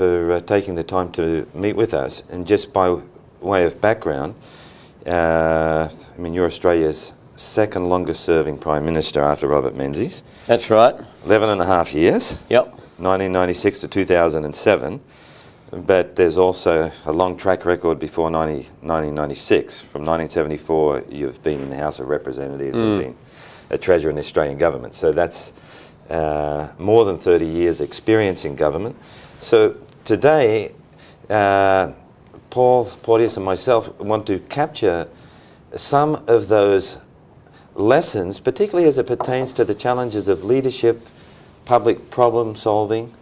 for taking the time to meet with us. And just by way of background, I mean, you're Australia's second longest serving Prime Minister after Robert Menzies. That's right. 11.5 years. Yep. 1996 to 2007. But there's also a long track record before 1996. From 1974, you've been in the House of Representatives and been a treasurer in the Australian government. So that's more than 30 years experience in government. So today, Paul, Porteous and myself want to capture some of those lessons, particularly as it pertains to the challenges of leadership, public problem solving,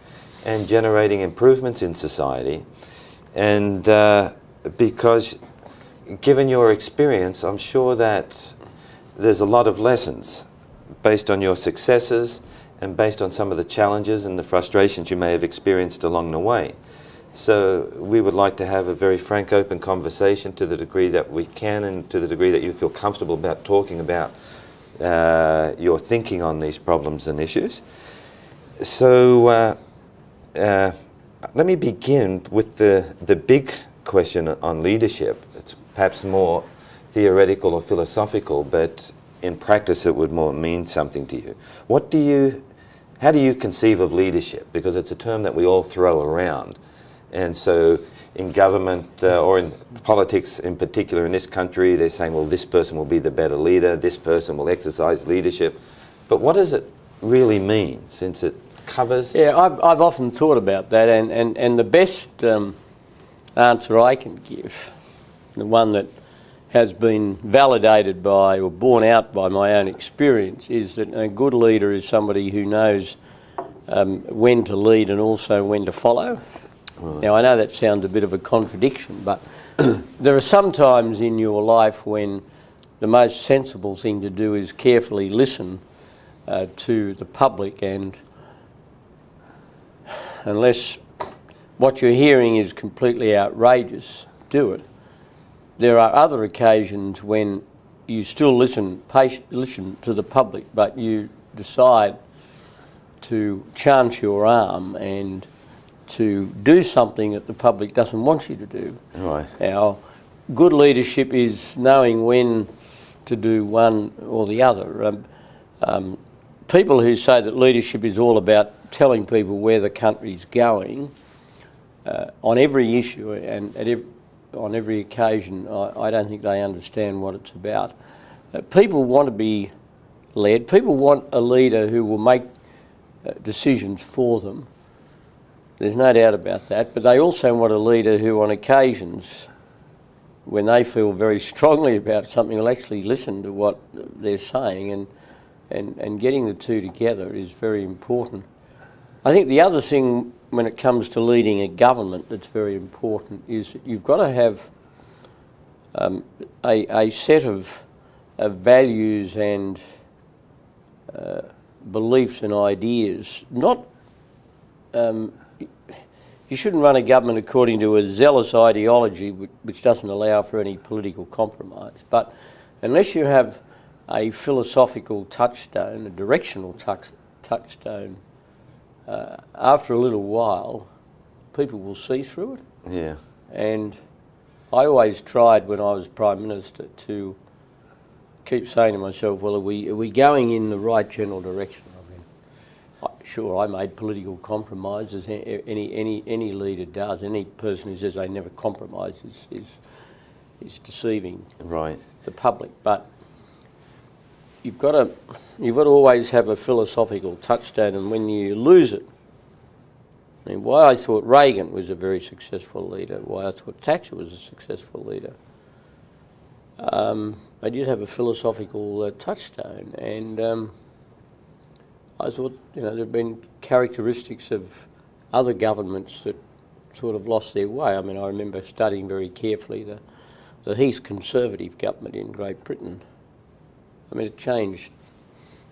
and generating improvements in society. And because given your experience, I'm sure that there's a lot of lessons based on your successes and based on some of the challenges and the frustrations you may have experienced along the way. So we would like to have a very frank, open conversation to the degree that we can and to the degree that you feel comfortable about talking about your thinking on these problems and issues. So let me begin with the big question on leadership. It's perhaps more theoretical or philosophical, but in practice it would more mean something to you. How do you conceive of leadership? Because it's a term that we all throw around. And so in government or in politics in particular in this country, they're saying, well, this person will be the better leader, this person will exercise leadership. But what does it really mean, since it covers? Yeah, I've often thought about that, and the best answer I can give, the one that has been validated by or borne out by my own experience, is that a good leader is somebody who knows when to lead and also when to follow. Right. Now, I know that sounds a bit of a contradiction, but there are some times in your life when the most sensible thing to do is carefully listen to the public, and unless what you're hearing is completely outrageous, do it. There are other occasions when you still listen to the public, but you decide to chance your arm and to do something that the public doesn't want you to do. Right. Now, good leadership is knowing when to do one or the other. People who say that leadership is all about telling people where the country's going on every issue and on every occasion, I don't think they understand what it's about. People want to be led. People want a leader who will make decisions for them. There's no doubt about that. But they also want a leader who, on occasions, when they feel very strongly about something, will actually listen to what they're saying, and getting the two together is very important. I think the other thing when it comes to leading a government that's very important is that you've got to have a set of values and beliefs and ideas. You shouldn't run a government according to a zealous ideology which doesn't allow for any political compromise. But unless you have a philosophical touchstone, a directional touchstone, after a little while, people will see through it. Yeah. And I always tried when I was Prime Minister to keep saying to myself, well, are we going in the right general direction? I mean, sure, I made political compromises. Any leader does. Any person who says they never compromise is deceiving the public. But you've got to always have a philosophical touchstone, and when you lose it, I mean, why I thought Reagan was a very successful leader, why I thought Thatcher was a successful leader, I did have a philosophical touchstone, and I thought, there have been characteristics of other governments that sort of lost their way. I mean, I remember studying very carefully the Heath Conservative government in Great Britain. I mean, it changed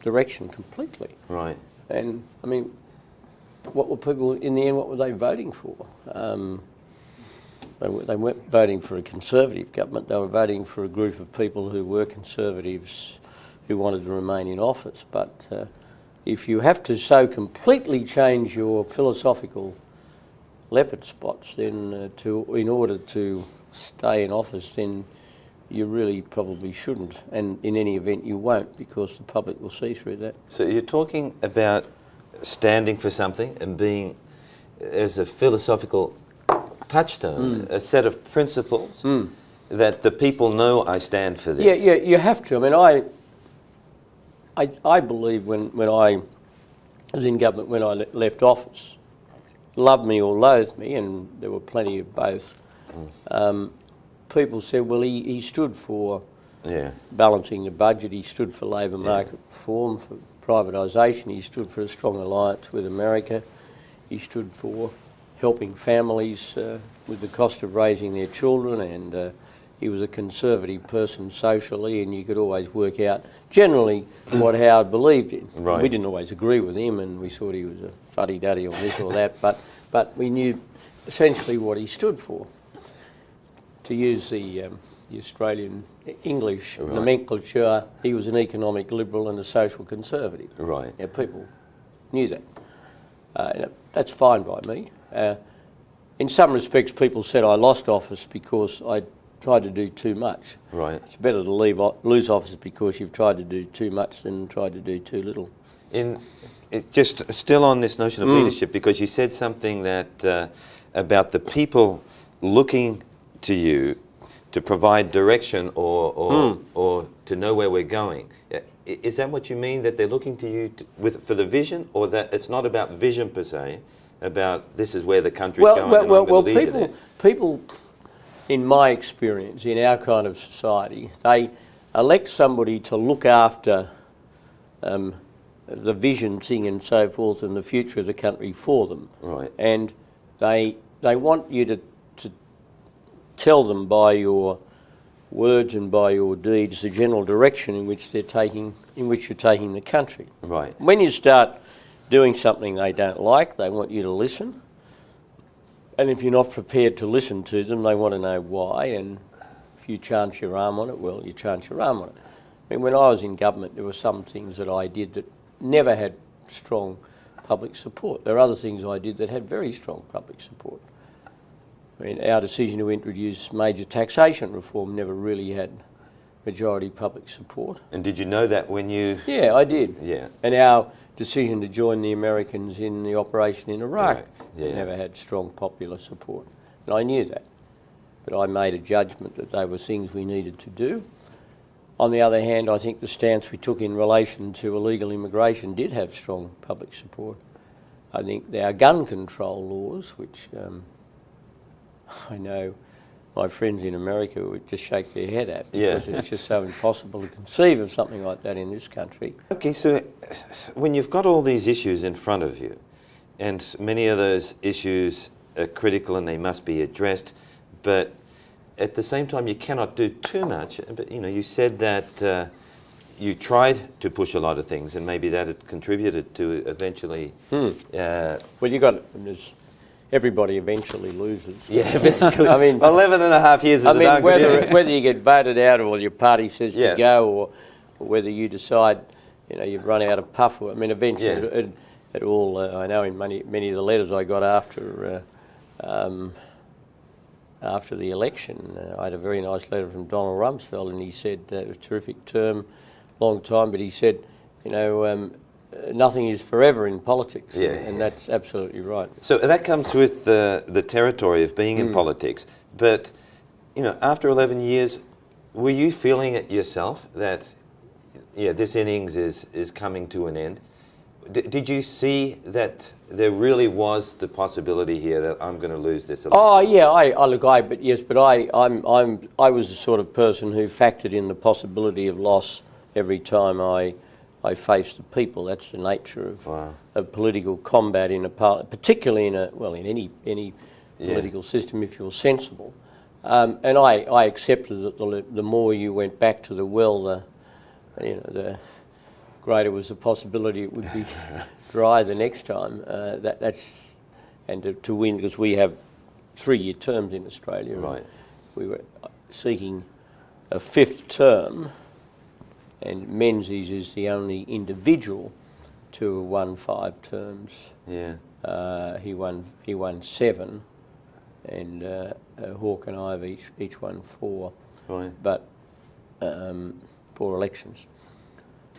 direction completely. Right. And, I mean, what were people, in the end, what were they voting for? They weren't voting for a Conservative government, they were voting for a group of people who were Conservatives who wanted to remain in office. But if you have to so completely change your philosophical leopard spots, then in order to stay in office, then you really probably shouldn't. And in any event, you won't, because the public will see through that. So you're talking about standing for something and being, as a philosophical touchstone, a set of principles that the people know I stand for this. Yeah, you have to. I mean, I believe when I was in government, when I left office, love me or loathe me, and there were plenty of both, people said, well, he stood for balancing the budget, he stood for labour market reform, for privatisation, he stood for a strong alliance with America, he stood for helping families with the cost of raising their children, and he was a conservative person socially, and you could always work out generally what Howard believed in. Right. We didn't always agree with him, and we thought he was a fuddy-duddy on this or that, but we knew essentially what he stood for. To use the Australian English nomenclature, he was an economic liberal and a social conservative. Right. Yeah, people knew that. That's fine by me. In some respects, people said I lost office because I tried to do too much. Right. It's better to lose office because you've tried to do too much than tried to do too little. Just still on this notion of leadership, because you said something that about the people looking to you to provide direction or to know where we're going. Is that what you mean, that they're looking to you for the vision, or that it's not about vision per se, about this is where the country's going and I'm going to lead you there? People, in my experience, in our kind of society, they elect somebody to look after the vision thing and so forth and the future of the country for them. Right. And they want you to tell them by your words and by your deeds the general direction in which you're taking the country. Right. When you start doing something they don't like, they want you to listen. And if you're not prepared to listen to them, they want to know why. And if you chance your arm on it, well, you chance your arm on it. I mean, when I was in government, there were some things that I did that never had strong public support. There are other things I did that had very strong public support. I mean, our decision to introduce major taxation reform never really had majority public support. And did you know that when you... Yeah, I did. Yeah. And our decision to join the Americans in the operation in Iraq never had strong popular support. And I knew that. But I made a judgment that they were things we needed to do. On the other hand, I think the stance we took in relation to illegal immigration did have strong public support. I think our gun control laws, which I know my friends in America would just shake their head at, because it's just so impossible to conceive of something like that in this country. Okay, so when you've got all these issues in front of you, and many of those issues are critical and they must be addressed, but at the same time you cannot do too much. But you said that you tried to push a lot of things, and maybe that had contributed to eventually... Well, you got... Everybody eventually loses. Yeah, eventually. I mean, 11 and a half years is whether you get voted out or your party says to go, or whether you decide, you've run out of puff. I mean, eventually it all, I know in many of the letters I got after the election, I had a very nice letter from Donald Rumsfeld, and he said, it was a terrific term, long time, but he said, nothing is forever in politics, and that's absolutely right. So that comes with the territory of being in politics. But, after 11 years, were you feeling it yourself that, this innings is coming to an end? Did you see that there really was the possibility here that I'm going to lose this election? Oh yeah, I was the sort of person who factored in the possibility of loss every time I face the people. That's the nature of political combat in a particularly in any political system, if you're sensible. And I accepted that the more you went back to the well, the greater was the possibility it would be dry the next time. To win, because we have 3-year terms in Australia. Right. We were seeking a 5th term. And Menzies is the only individual to have won 5 terms. Yeah. He won 7, and Hawke and I have each won 4. Right. But 4 elections.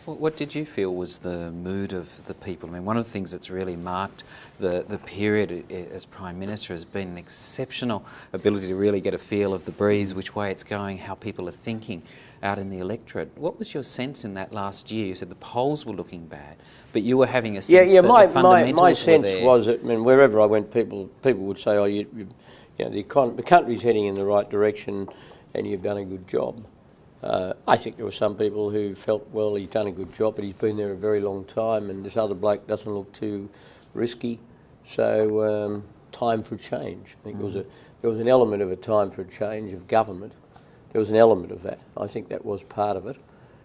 What did you feel was the mood of the people? I mean, one of the things that's really marked the period as Prime Minister has been an exceptional ability to really get a feel of the breeze, which way it's going, how people are thinking out in the electorate. What was your sense in that last year? You said the polls were looking bad, but you were having a sense that the fundamentals my were sense there. was that, I mean, wherever I went, people would say, "Oh, you know, the country's heading in the right direction, and you've done a good job." I think there were some people who felt, well, he's done a good job, but he's been there a very long time, and this other bloke doesn't look too risky. So time for change. I think there was an element of a time for a change of government. There was an element of that. I think that was part of it.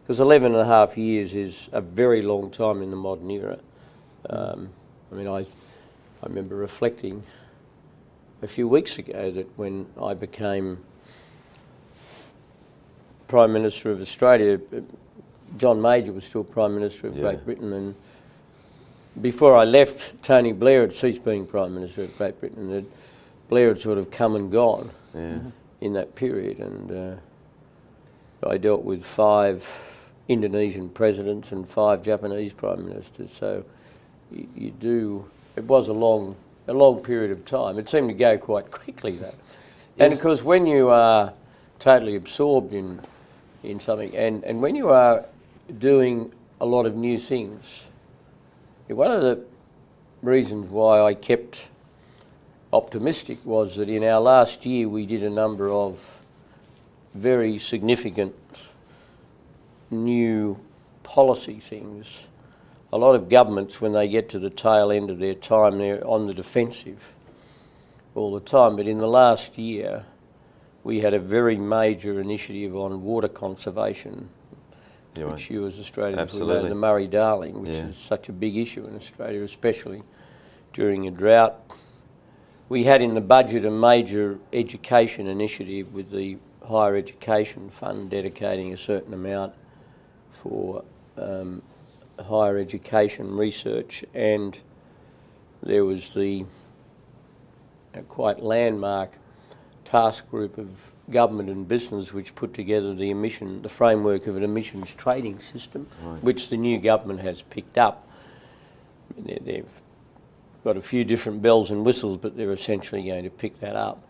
Because 11 and a half years is a very long time in the modern era. I mean, I remember reflecting a few weeks ago that when I became Prime Minister of Australia, John Major was still Prime Minister of Great Britain, and before I left, Tony Blair had ceased being Prime Minister of Great Britain, and Blair had sort of come and gone in that period, and I dealt with 5 Indonesian presidents and 5 Japanese Prime Ministers, so it was a long period of time. It seemed to go quite quickly, though. And of course, when you are totally absorbed in something, and when you are doing a lot of new things, one of the reasons why I kept optimistic was that in our last year we did a number of very significant new policy things. A lot of governments, when they get to the tail end of their time, they're on the defensive all the time, but in the last year we had a very major initiative on water conservation, which you as Australians will know, the Murray-Darling, which is such a big issue in Australia, especially during a drought. We had in the budget a major education initiative with the Higher Education Fund dedicating a certain amount for higher education research, and there was the quite landmark task group of government and business which put together the framework of an emissions trading system, which the new government has picked up. They've got a few different bells and whistles, but they're essentially going to pick that up.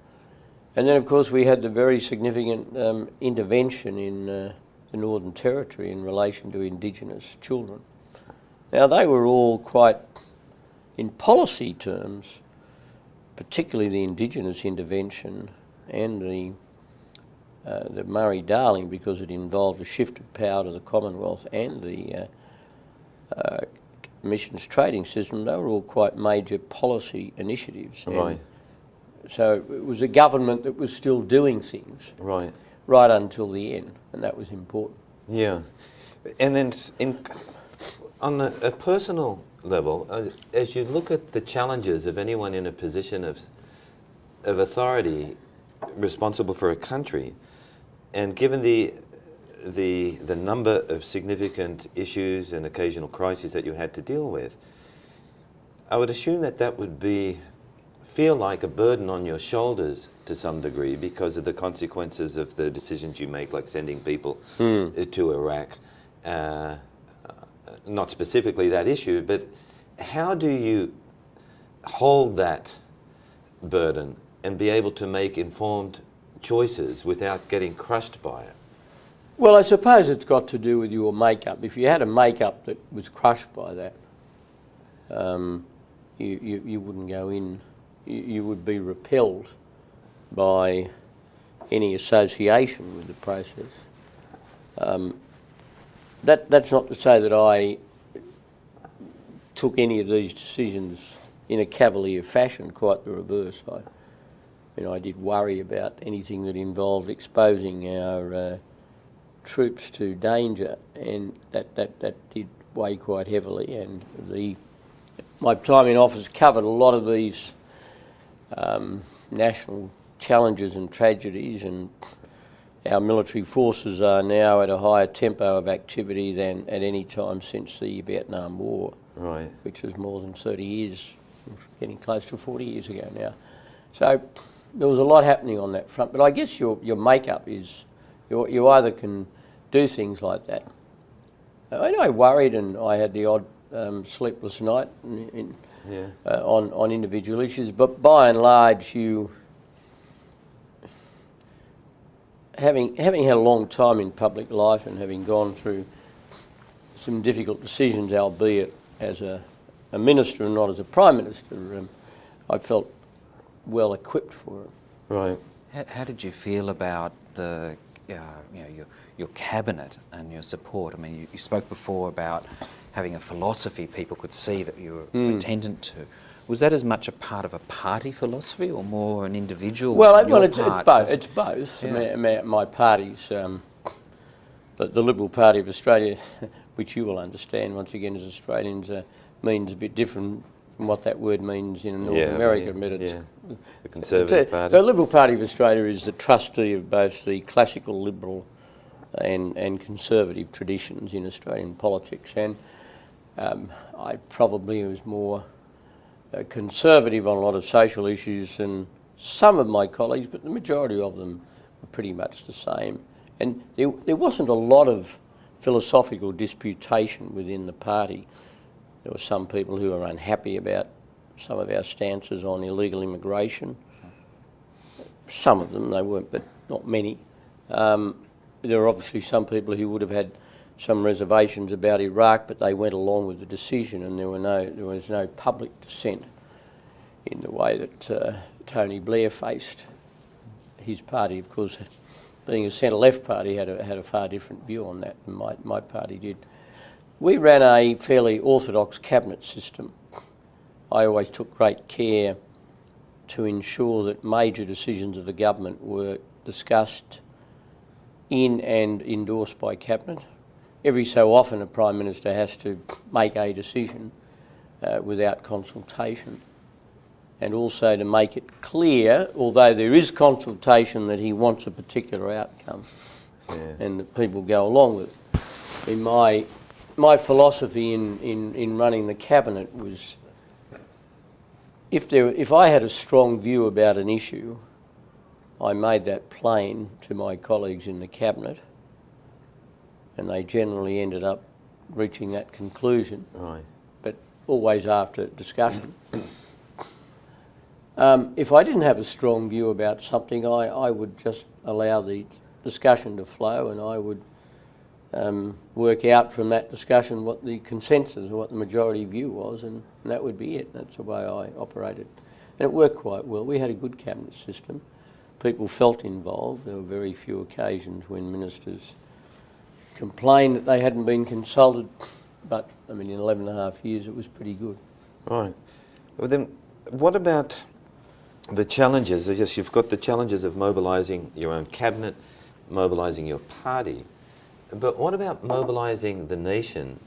And then, of course, we had the very significant intervention in the Northern Territory in relation to Indigenous children. Now, they were all quite, in policy terms, particularly the Indigenous intervention and the Murray-Darling, because it involved a shift of power to the Commonwealth, and the emissions trading system, they were all quite major policy initiatives. Right. So it was a government that was still doing things right until the end, and that was important. Yeah. And then on a personal level, as you look at the challenges of anyone in a position of authority responsible for a country, and given the number of significant issues and occasional crises that you had to deal with, I would assume that would feel like a burden on your shoulders to some degree because of the consequences of the decisions you make, like sending people to Iraq. Not specifically that issue, but how do you hold that burden and be able to make informed choices without getting crushed by it? Well, I suppose it's got to do with your makeup. If you had a makeup that was crushed by that, you wouldn't go in. You would be repelled by any association with the process. That's not to say that I took any of these decisions in a cavalier fashion, quite the reverse. I did worry about anything that involved exposing our troops to danger, and that did weigh quite heavily. And my time in office covered a lot of these national challenges and tragedies, and our military forces are now at a higher tempo of activity than at any time since the Vietnam War, which was more than 30 years getting close to 40 years ago now. So there was a lot happening on that front. But I guess your makeup is, you either can do things like that. I worried, and I had the odd sleepless night on individual issues, but by and large, having had a long time in public life and having gone through some difficult decisions, albeit as a minister and not as a Prime Minister, I felt well equipped for it. Right. How did you feel about the your cabinet and your support? I mean, you spoke before about having a philosophy people could see that you were attendant to. Was that as much a part of a party philosophy or more an individual? Well, it's both. It's both. Yeah. My party's, the Liberal Party of Australia, which you will understand once again as Australians, means a bit different from what that word means in North America. But it's the Conservative Party. The Liberal Party of Australia is the trustee of both the classical Liberal and Conservative traditions in Australian politics, and I probably was more conservative on a lot of social issues than some of my colleagues, but the majority of them were pretty much the same. And there wasn't a lot of philosophical disputation within the party. There were some people who were unhappy about some of our stances on illegal immigration. Some of them, they weren't, but not many. There were obviously some people who would have had some reservations about Iraq, but they went along with the decision, and there was no public dissent in the way that Tony Blair faced his party. Of course, being a centre-left party, had a far different view on that than my party did. We ran a fairly orthodox cabinet system. I always took great care to ensure that major decisions of the government were discussed in and endorsed by cabinet. Every so often a Prime Minister has to make a decision without consultation, and also to make it clear, although there is consultation, that he wants a particular outcome and that people go along with. In my philosophy in running the cabinet was, if I had a strong view about an issue, I made that plain to my colleagues in the cabinet, and they generally ended up reaching that conclusion, but always after discussion. If I didn't have a strong view about something, I would just allow the discussion to flow, and I would work out from that discussion what the consensus or what the majority view was, and that would be it. That's the way I operated. And it worked quite well. We had a good cabinet system. People felt involved. There were very few occasions when ministers complained that they hadn't been consulted, but I mean in 11 and a half years it was pretty good. Right. Well then, what about the challenges? I guess you've got the challenges of mobilising your own cabinet, mobilising your party, but what about mobilising the nation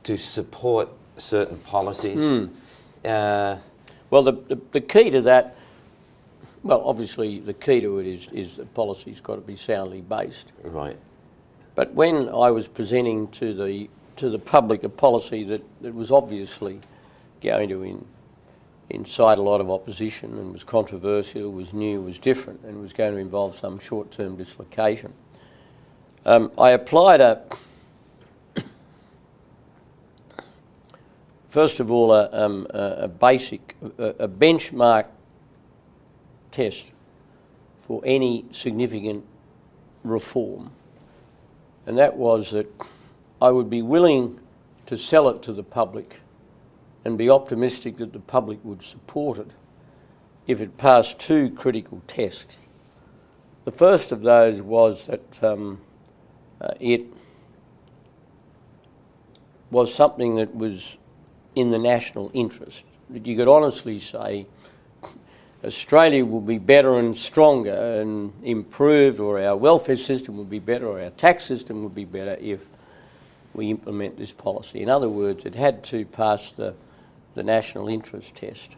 to support certain policies? Well, the key to that, well, obviously the key to it is the policy's got to be soundly based. Right. But when I was presenting to the public a policy that was obviously going to incite a lot of opposition and was controversial, was new, was different, and was going to involve some short-term dislocation, I applied first of all a basic, a benchmark test for any significant reform. And that was that I would be willing to sell it to the public and be optimistic that the public would support it if it passed two critical tests. The first of those was that it was something that was in the national interest, that you could honestly say Australia will be better and stronger and improved, or our welfare system will be better, or our tax system will be better if we implement this policy. In other words, it had to pass the national interest test.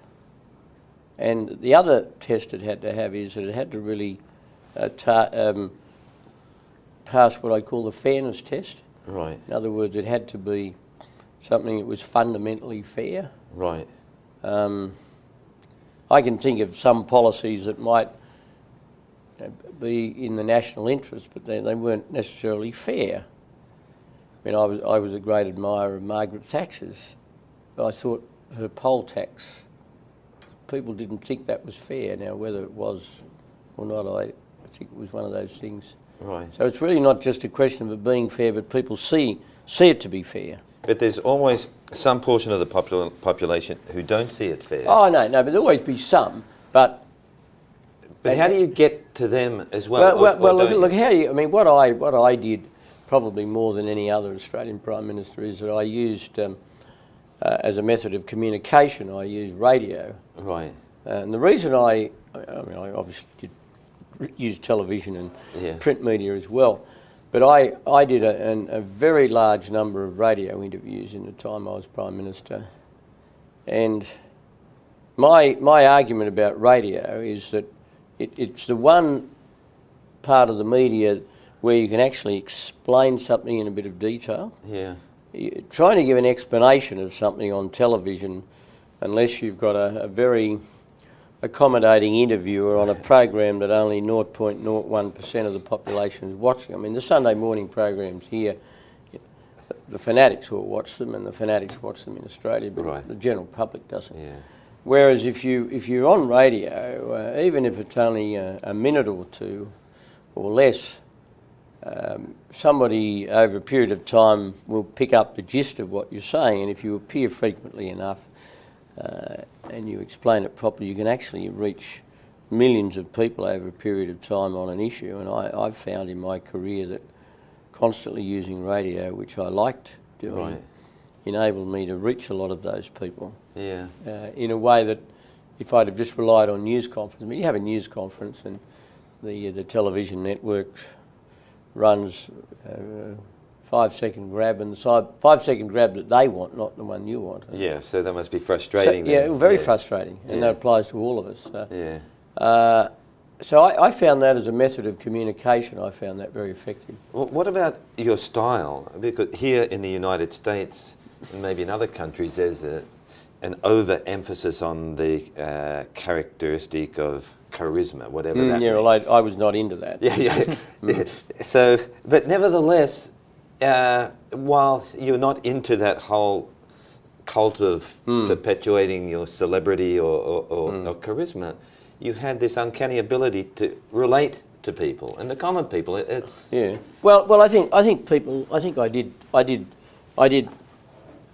And the other test it had to have is that it had to really pass what I call the fairness test. Right. In other words, it had to be something that was fundamentally fair. Right. I can think of some policies that might be in the national interest, but they weren't necessarily fair. I mean, I was a great admirer of Margaret Thatcher's. I thought her poll tax, people didn't think that was fair. Now, whether it was or not, I think it was one of those things. Right. So it's really not just a question of it being fair, but people see it to be fair. But there's always some portion of the population who don't see it fair. Oh, no, but there'll always be some, but... But how do you get to them as well? Well, look, how you... I mean, what I did, probably more than any other Australian Prime Minister, is that I used, as a method of communication, I used radio. Right. And the reason I obviously did use television and print media as well, but I did a very large number of radio interviews in the time I was Prime Minister. And my argument about radio is that it's the one part of the media where you can actually explain something in a bit of detail. Yeah. Trying to give an explanation of something on television, unless you've got a very accommodating interviewer on a program that only 0.01% of the population is watching. I mean, the Sunday morning programs here, the fanatics will watch them, and the fanatics watch them in Australia, but the general public doesn't. Yeah. Whereas if you're on radio, even if it's only a minute or two or less, somebody over a period of time will pick up the gist of what you're saying, and if you appear frequently enough and you explain it properly, you can actually reach millions of people over a period of time on an issue. And I've found in my career that constantly using radio, which I liked doing, enabled me to reach a lot of those people. Yeah. In a way that if I'd have just relied on news conference, I mean, you have a news conference and the television network runs 5-second grab, and the 5-second grab that they want, not the one you want. Yeah, so that must be frustrating. So, yeah, very frustrating, and that applies to all of us. So I found that as a method of communication, I found that very effective. Well, what about your style? Because here in the United States, and maybe in other countries, there's an over-emphasis on the characteristic of charisma, whatever that means. Well, I was not into that. Yeah. So, but nevertheless, while you're not into that whole cult of perpetuating your celebrity or charisma, you had this uncanny ability to relate to people and the common people. It's Well, I think people. I think I did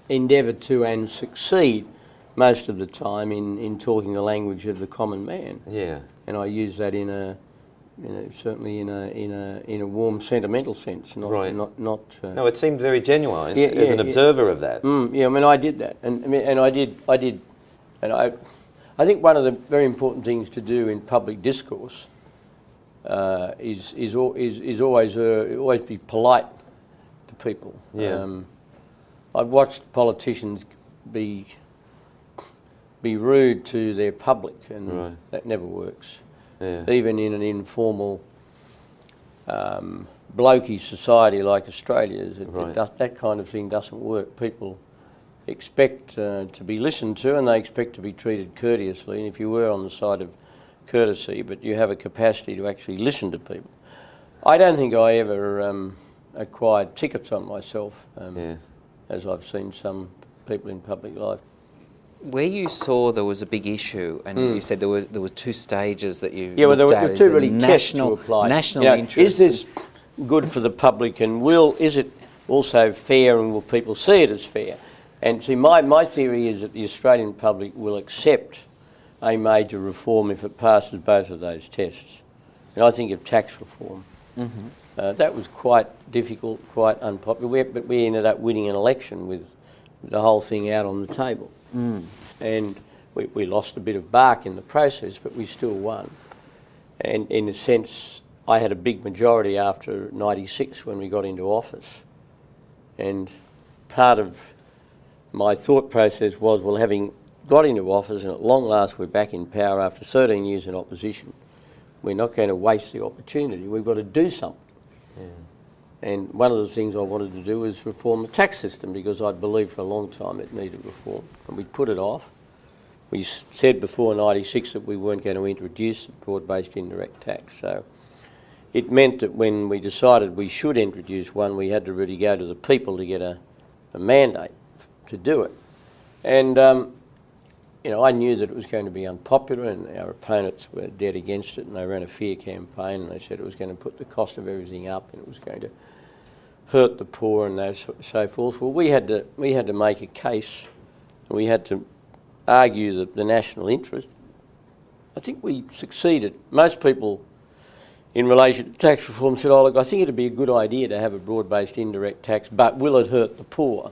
endeavour to and succeed most of the time in talking the language of the common man. Yeah. And I use that certainly in a warm, sentimental sense, not. No, it seemed very genuine as an observer of that. I mean, I did that, and I think one of the very important things to do in public discourse is always be polite to people. Yeah. I've watched politicians be rude to their public, and that never works. Yeah. Even in an informal, blokey society like Australia's, that kind of thing doesn't work. People expect to be listened to, and they expect to be treated courteously. And if you were on the side of courtesy, but you have a capacity to actually listen to people, I don't think I ever acquired tickets on myself, as I've seen some people in public life. Where you saw there was a big issue, and you said there were two stages that you there were two really tests to apply. National interest. Is this good for the public, and is it also fair, and will people see it as fair? And see, my theory is that the Australian public will accept a major reform if it passes both of those tests. And I think of tax reform. That was quite difficult, quite unpopular, but we ended up winning an election with the whole thing out on the table. And we lost a bit of bark in the process, but we still won. And in a sense, I had a big majority after '96 when we got into office. And part of my thought process was, well, having got into office and at long last we're back in power after 13 years in opposition, we're not going to waste the opportunity. We've got to do something. And one of the things I wanted to do was reform the tax system, because I'd believed for a long time it needed reform. And we put it off. we said before '96 that we weren't going to introduce a broad-based indirect tax. So it meant that when we decided we should introduce one, we had to really go to the people to get a mandate to do it. And you know, I knew that it was going to be unpopular, and our opponents were dead against it, and they ran a fear campaign, and they said it was going to put the cost of everything up, and it was going to hurt the poor, and so forth. Well, we had to make a case, and we had to argue the national interest. I think we succeeded. Most people in relation to tax reform said, oh look, I think it'd be a good idea to have a broad-based indirect tax, but will it hurt the poor?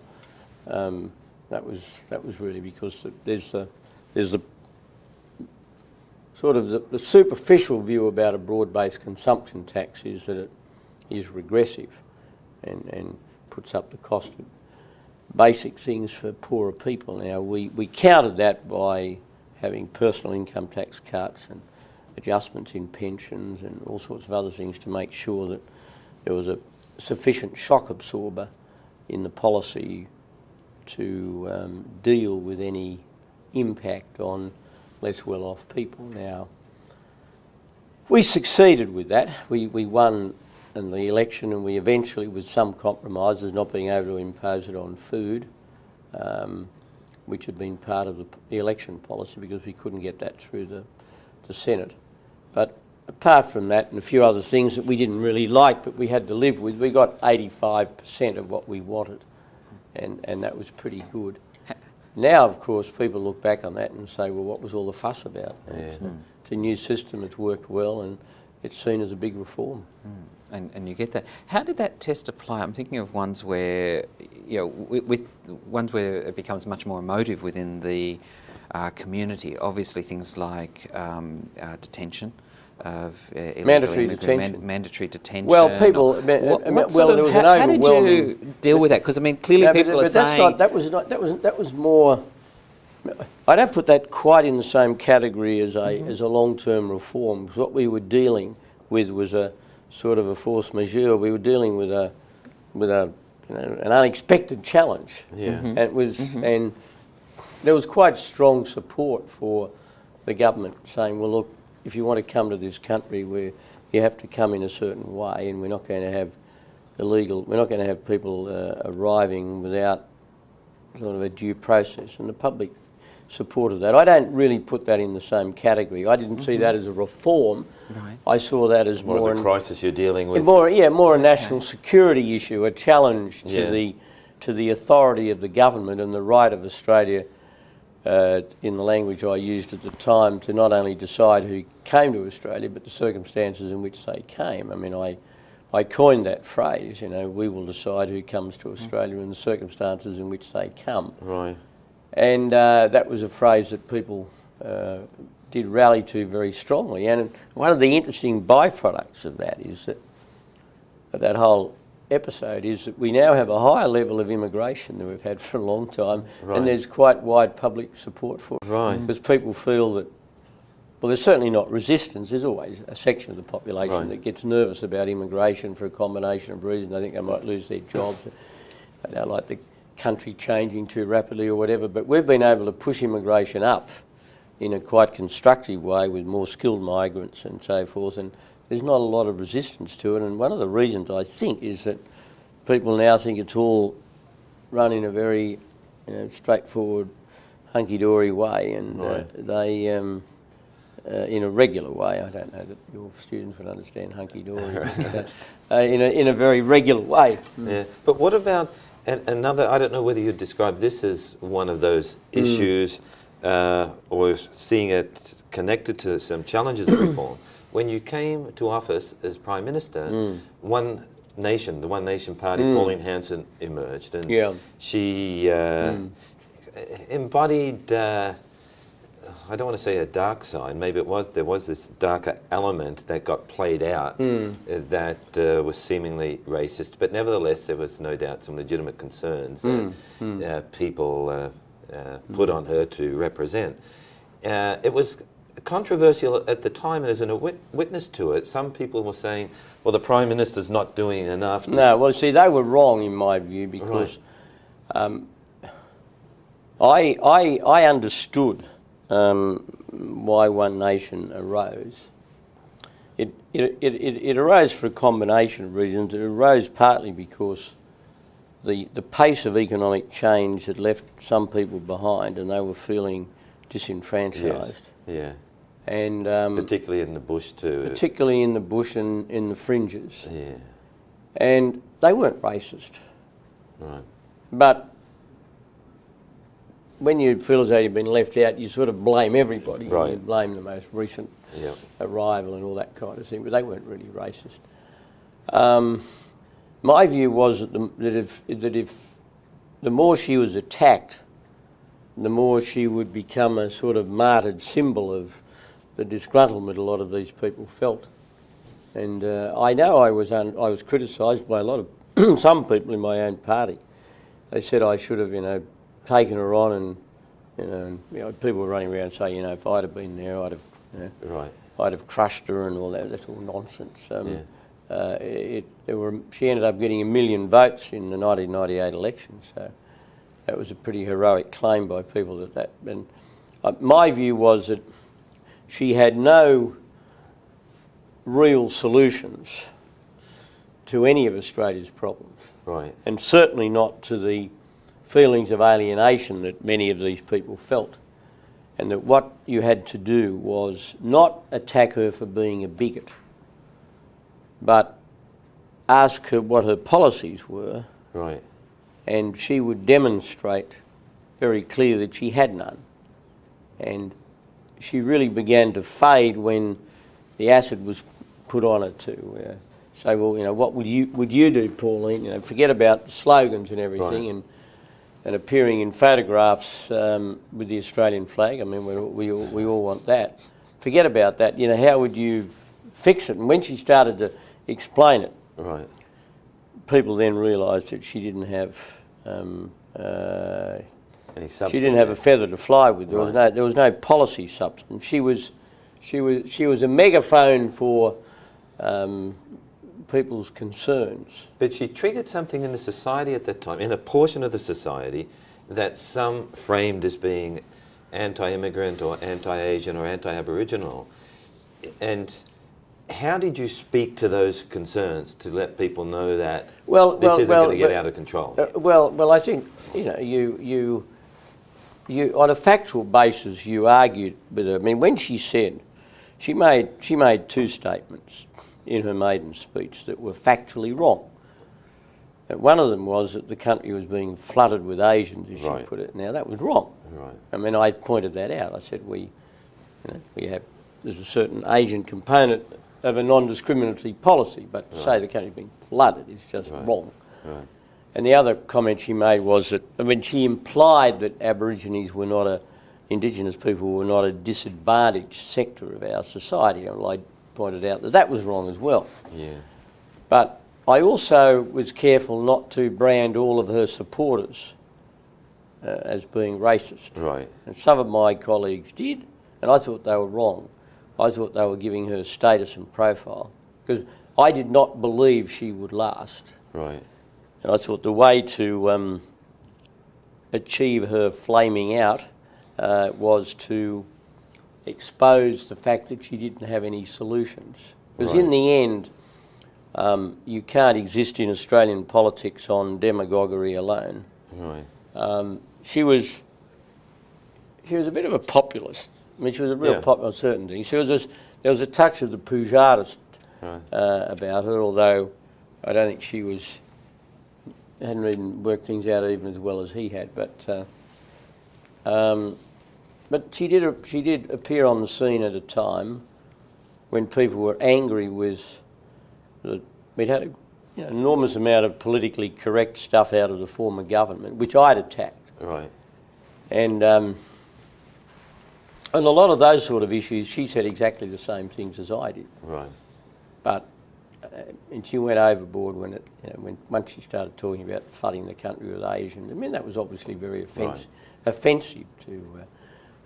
That was really because there's the sort of the superficial view about a broad-based consumption tax is that it is regressive and puts up the cost of basic things for poorer people. Now, we countered that by having personal income tax cuts and adjustments in pensions and all sorts of other things to make sure that there was a sufficient shock absorber in the policy to deal with any impact on less well-off people. Now, we succeeded with that. We won in the election, and we eventually, with some compromises, not being able to impose it on food, which had been part of the election policy because we couldn't get that through the Senate. But apart from that and a few other things that we didn't really like but we had to live with, we got 85% of what we wanted, and that was pretty good. Now, of course, people look back on that and say, well, what was all the fuss about? Yeah. It's a new system, it's worked well, and it's seen as a big reform. And you get that. How did that test apply? I'm thinking of ones where, you know, with ones where it becomes much more emotive within the community. Obviously, things like detention of mandatory detention. Mandatory detention. Well, people. There was an overwhelming. How did you deal with that? Because I mean, clearly people are saying that was more. I don't put that quite in the same category as a long-term reform. Because what we were dealing with was a sort of a force majeure. We were dealing with an unexpected challenge. Yeah. And it was and there was quite strong support for the government saying, well, look, if you want to come to this country, where you have to come in a certain way, and we're not going to have we're not going to have people arriving without sort of a due process, and the public supported that. I don't really put that in the same category. I didn't see that as a reform. Right. I saw that as more as a crisis you're dealing with. More a national security issue, a challenge to the authority of the government and the right of Australia, in the language I used at the time, to not only decide who came to Australia, but the circumstances in which they came. I mean, I coined that phrase, you know, we will decide who comes to Australia and the circumstances in which they come. Right. And that was a phrase that people did rally to very strongly. And one of the interesting byproducts of that is that whole episode is that we now have a higher level of immigration than we've had for a long time, and there's quite wide public support for it. Right. Because people feel that, well, there's certainly not resistance. There's always a section of the population that gets nervous about immigration for a combination of reasons. They think they might lose their jobs. They don't like the country changing too rapidly or whatever. But we've been able to push immigration up in a quite constructive way with more skilled migrants and so forth. And there's not a lot of resistance to it. And one of the reasons, I think, is that people now think it's all run in a very straightforward, hunky-dory way, and they... in a regular way. I don't know that your students would understand hunky-dory, but in a very regular way. Yeah. But what about another, I don't know whether you'd describe this as one of those issues or seeing it connected to some challenges of reform. When you came to office as Prime Minister, the One Nation Party, Pauline Hanson emerged, and she embodied... I don't want to say a dark side, maybe there was this darker element that got played out that was seemingly racist, but nevertheless there was no doubt some legitimate concerns that people put on her to represent. It was controversial at the time, and as a witness to it, some people were saying, well, the Prime Minister's not doing enough. No, well, see, they were wrong in my view, because I understood why One Nation arose, it arose for a combination of reasons. It arose partly because the pace of economic change had left some people behind and they were feeling disenfranchised. Yes. Yeah. And particularly in the bush too. particularly in the bush and in the fringes. Yeah. And they weren't racist. Right. But when you feel as though you've been left out, you sort of blame everybody. Right. You blame the most recent Yep. arrival and all that kind of thing, but they weren't really racist. My view was that if the more she was attacked, the more she would become a sort of martyred symbol of the disgruntlement a lot of these people felt. And I know I was criticised by a lot of some people in my own party. They said I should have, taken her on, and people were running around saying, if I'd have been there, I'd have, Right. I'd have crushed her and all that. That's all nonsense. She ended up getting 1 million votes in the 1998 election, so that was a pretty heroic claim by people that. And my view was that she had no real solutions to any of Australia's problems. Right. And certainly not to the feelings of alienation that many of these people felt. And that what you had to do was not attack her for being a bigot, but ask her what her policies were. Right. And she would demonstrate very clearly that she had none. And she really began to fade when the acid was put on her to say, well, what would you do, Pauline? Forget about slogans and everything, Right. and appearing in photographs with the Australian flag. I mean, we all want that. Forget about that. How would you fix it? And when she started to explain it, Right. people then realised that she didn't have Any substance? she didn't have a feather to fly with. Right. There was no policy substance. She was a megaphone for people's concerns. But she triggered something in the society at that time, in a portion of the society that some framed as being anti-immigrant or anti-Asian or anti-Aboriginal. And how did you speak to those concerns to let people know that this isn't going to get out of control? Well, I think you on a factual basis you argued with her. I mean, when she said she made two statements in her maiden speech that were factually wrong. One of them was that the country was being flooded with Asians, as Right. she put it. Now that was wrong. Right. I mean, I pointed that out. I said there's a certain Asian component of a non-discriminatory policy, but to say the country's being flooded is just wrong. Right. And the other comment she made was that, she implied that Aborigines were not Indigenous people were not a disadvantaged sector of our society. And I pointed out that was wrong as well. Yeah. But I also was careful not to brand all of her supporters as being racist. Right. And some of my colleagues did, and I thought they were wrong. I thought they were giving her status and profile, because I did not believe she would last. Right. And I thought the way to achieve her flaming out was to expose the fact that she didn't have any solutions. Because in the end, you can't exist in Australian politics on demagoguery alone. Right. She was a bit of a populist. I mean, she was a real popular certain things. There was a touch of the Pujardist about her, although I don't think she hadn't even worked things out even as well as he had. But she did appear on the scene at a time when people were angry with we'd had an enormous amount of politically correct stuff out of the former government, which I'd attacked. Right. And a lot of those sort of issues, she said exactly the same things as I did. Right. But and she went overboard when once she started talking about flooding the country with Asians. I mean, that was obviously very offensive to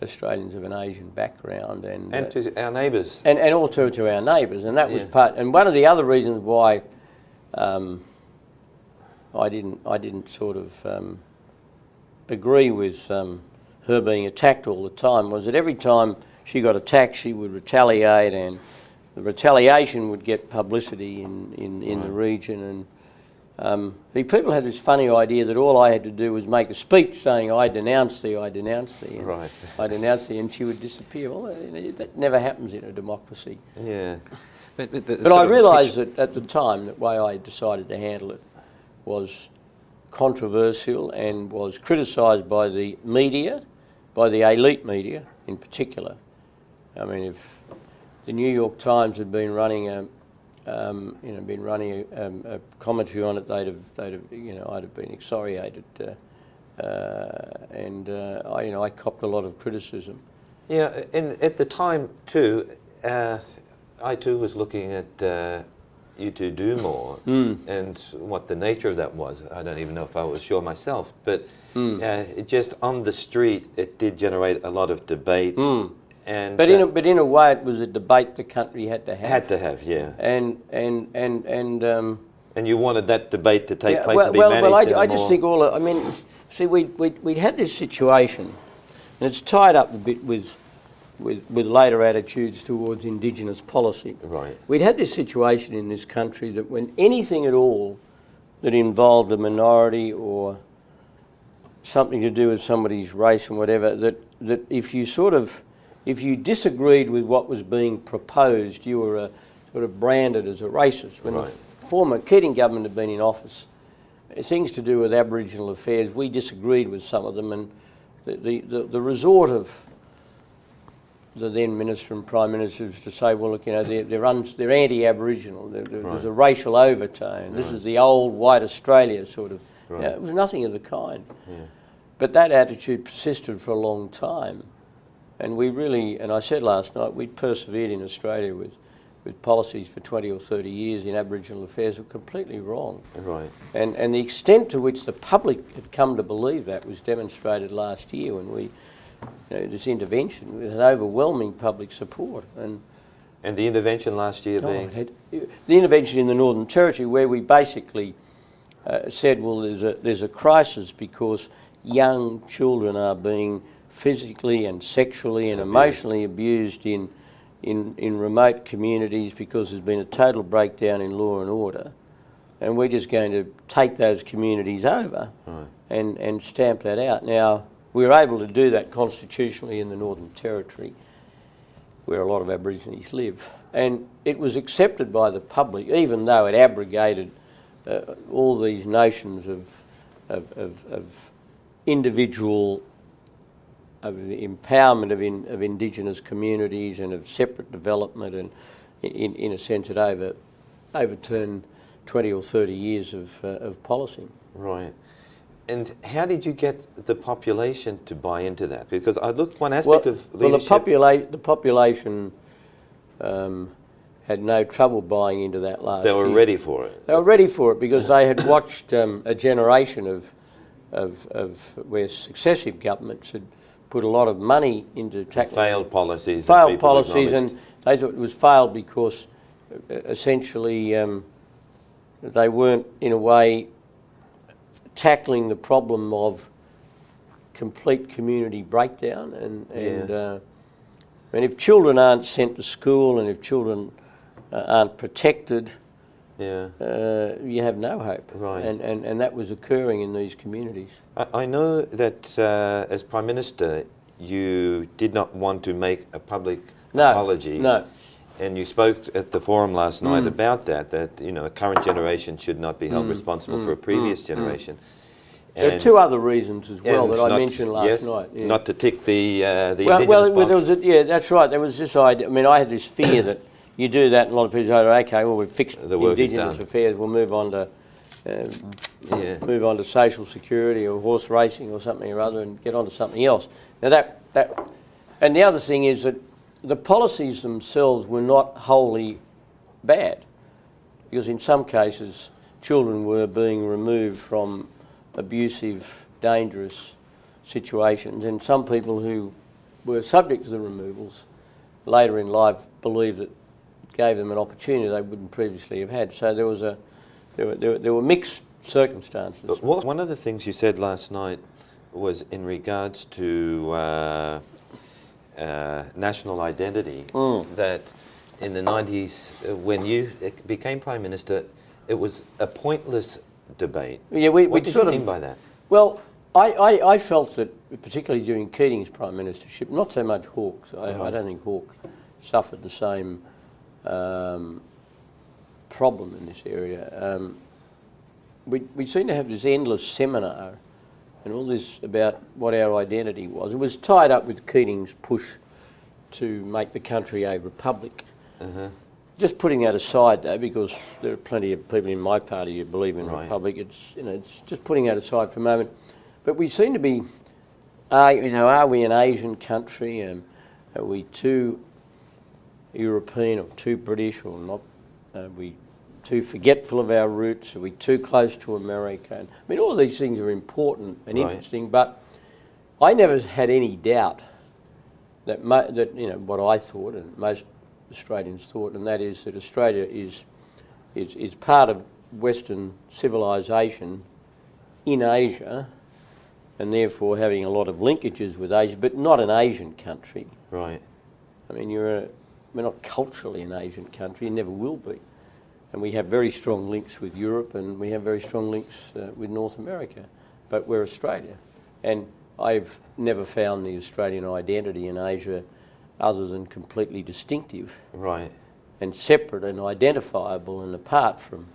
Australians of an Asian background and to our neighbours. And also to our neighbours, and that was part. And one of the other reasons why I didn't sort of agree with her being attacked all the time was that every time she got attacked, she would retaliate, and the retaliation would get publicity in the region. And the people had this funny idea that all I had to do was make a speech saying, I denounce thee, I denounce thee, and Right. I denounce thee, and she would disappear. Well, that never happens in a democracy. Yeah. But I realised that at the time, the way I decided to handle it was controversial and was criticised by the media, by the elite media in particular. I mean, if the New York Times had been running a commentary on it, I'd have been excoriated, I copped a lot of criticism. Yeah, and at the time too, I too was looking at you to do more, and what the nature of that was. I don't even know if I was sure myself, but it just on the street, it did generate a lot of debate. And but in a way, it was a debate the country had to have. Had to have, yeah. And you wanted that debate to take place and be managed. Well, I just think see, we'd had this situation, and it's tied up a bit with later attitudes towards Indigenous policy. Right. We'd had this situation in this country that when anything at all that involved a minority or something to do with somebody's race and whatever, that if you disagreed with what was being proposed, you were sort of branded as a racist. When the former Keating government had been in office, things to do with Aboriginal affairs, we disagreed with some of them, and the resort of the then Minister and Prime Minister was to say, well, look, they're anti-Aboriginal, there's a racial overtone, this is the old white Australia sort of. It was nothing of the kind. Yeah. But that attitude persisted for a long time. And we really, and I said last night, we persevered in Australia with policies for 20 or 30 years in Aboriginal affairs were completely wrong. Right. And the extent to which the public had come to believe that was demonstrated last year when we, this intervention with overwhelming public support. And the intervention last year being? The intervention in the Northern Territory, where we basically said, well, there's a crisis because young children are being physically and sexually and emotionally abused in remote communities because there's been a total breakdown in law and order, and we're just going to take those communities over and stamp that out. Now, we were able to do that constitutionally in the Northern Territory, where a lot of Aborigines live, and it was accepted by the public, even though it abrogated all these notions of individual, of the empowerment of Indigenous communities and of separate development, and in a sense it overturned 20 or 30 years of policy. Right. And how did you get the population to buy into that? Because I looked one aspect of leadership... Well, the population had no trouble buying into that last year. They were ready for it. They were ready for it because they had watched a generation of where successive governments had put a lot of money into tackling failed policies. Failed policies, and they thought it was failed because essentially they weren't, in a way, tackling the problem of complete community breakdown. And if children aren't sent to school and if children aren't protected, you have no hope. Right. And that was occurring in these communities. I know that as Prime Minister, you did not want to make a public apology. No. And you spoke at the forum last night about that a current generation should not be held responsible for a previous generation. There are two other reasons as well that I mentioned last night. Yeah. Not to tick the Indigenous box. That's right. There was this idea. I mean, I had this fear that you do that, and a lot of people say, "Okay, well, we've fixed the Indigenous affairs. We'll move on to social security or horse racing or something or other, and get on to something else." Now and the other thing is that the policies themselves were not wholly bad, because in some cases children were being removed from abusive, dangerous situations, and some people who were subject to the removals later in life believed that gave them an opportunity they wouldn't previously have had. So there were mixed circumstances. One of the things you said last night was in regards to national identity, that in the 90s, when you became Prime Minister, it was a pointless debate. Yeah, what did you mean by that? Well, I felt that, particularly during Keating's Prime Ministership, not so much Hawke's. I don't think Hawke suffered the same problem in this area. We seem to have this endless seminar and all this about what our identity was. It was tied up with Keating's push to make the country a republic. Just putting that aside, though, because there are plenty of people in my party who believe in a republic. It's it's just putting that aside for a moment. But we seem to be, are we an Asian country? Are we too European or too British or not? Are we too forgetful of our roots? Are we too close to America? And, I mean, all these things are important and interesting, but I never had any doubt that, what I thought and most Australians thought, and that is that Australia is part of Western civilisation in Asia, and therefore having a lot of linkages with Asia, but not an Asian country. Right. I mean, we're not culturally an Asian country, and never will be. And we have very strong links with Europe, and we have very strong links with North America, but we're Australia. And I've never found the Australian identity in Asia other than completely distinctive. Right. And separate and identifiable and apart from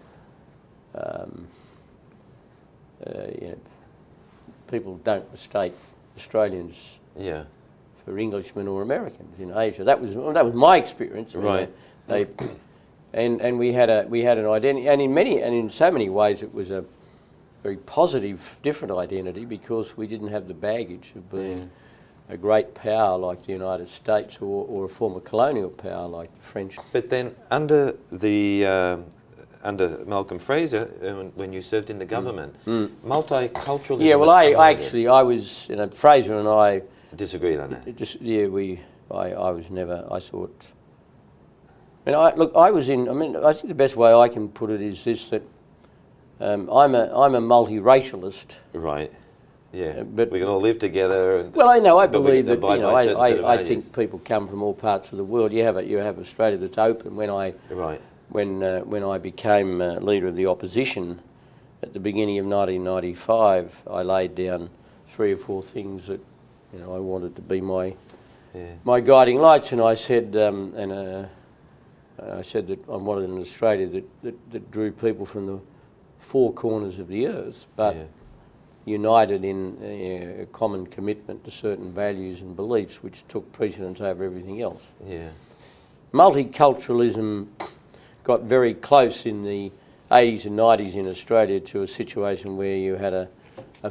people don't mistake Australians for Englishmen or Americans in Asia. That was my experience. Right. And we had an identity, and in so many ways it was a very positive, different identity, because we didn't have the baggage of being a great power like the United States or a former colonial power like the French. But then under Malcolm Fraser, when you served in the government, multiculturalism. Yeah, well, I was, Fraser and I disagreed on that. I was never. I thought. I think the best way I can put it is this: that I'm a multiracialist. Right. Yeah, but we can all live together. Well, I believe that. I think people come from all parts of the world. You have Australia that's open. When I became leader of the opposition at the beginning of 1995, I laid down 3 or 4 things that I wanted to be my guiding lights, and I said I said that I wanted an Australia that drew people from the 4 corners of the earth, but united in a common commitment to certain values and beliefs which took precedence over everything else. Yeah. Multiculturalism got very close in the 80s and 90s in Australia to a situation where you had a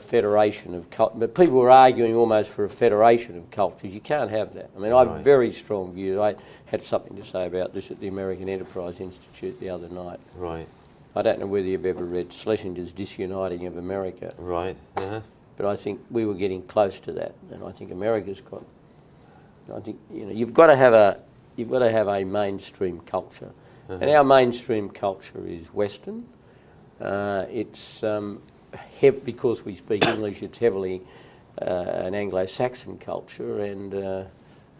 federation of cultures. But people were arguing almost for a federation of cultures. You can't have that. I mean, I have very strong views. I had something to say about this at the American Enterprise Institute the other night. Right. I don't know whether you've ever read Schlesinger's Disuniting of America. Right. But I think we were getting close to that, and I think America's got. I think you've got to have a mainstream culture, and our mainstream culture is Western. It's because we speak English. It's heavily an Anglo-Saxon culture, and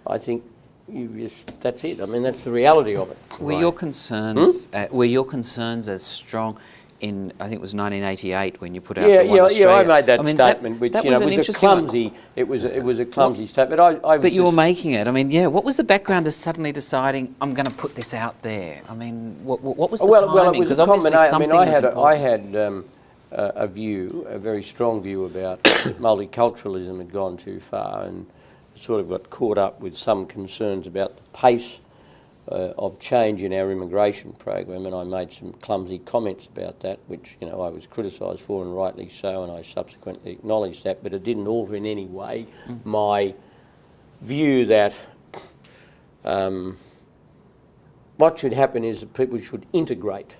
I think. That's it. I mean, that's the reality of it. Were your concerns as strong in, I think it was 1988 when you put out the One Australia? I made that statement, which was a clumsy. It was a clumsy statement. But you were making it. I mean, what was the background to suddenly deciding I'm going to put this out there? I mean, what was the timing? Well, it was a combination. I mean, I had a view, a very strong view about multiculturalism had gone too far, and sort of got caught up with some concerns about the pace of change in our immigration program, and I made some clumsy comments about that, which I was criticised for, and rightly so, and I subsequently acknowledged that, but it didn't alter in any way my view that what should happen is that people should integrate.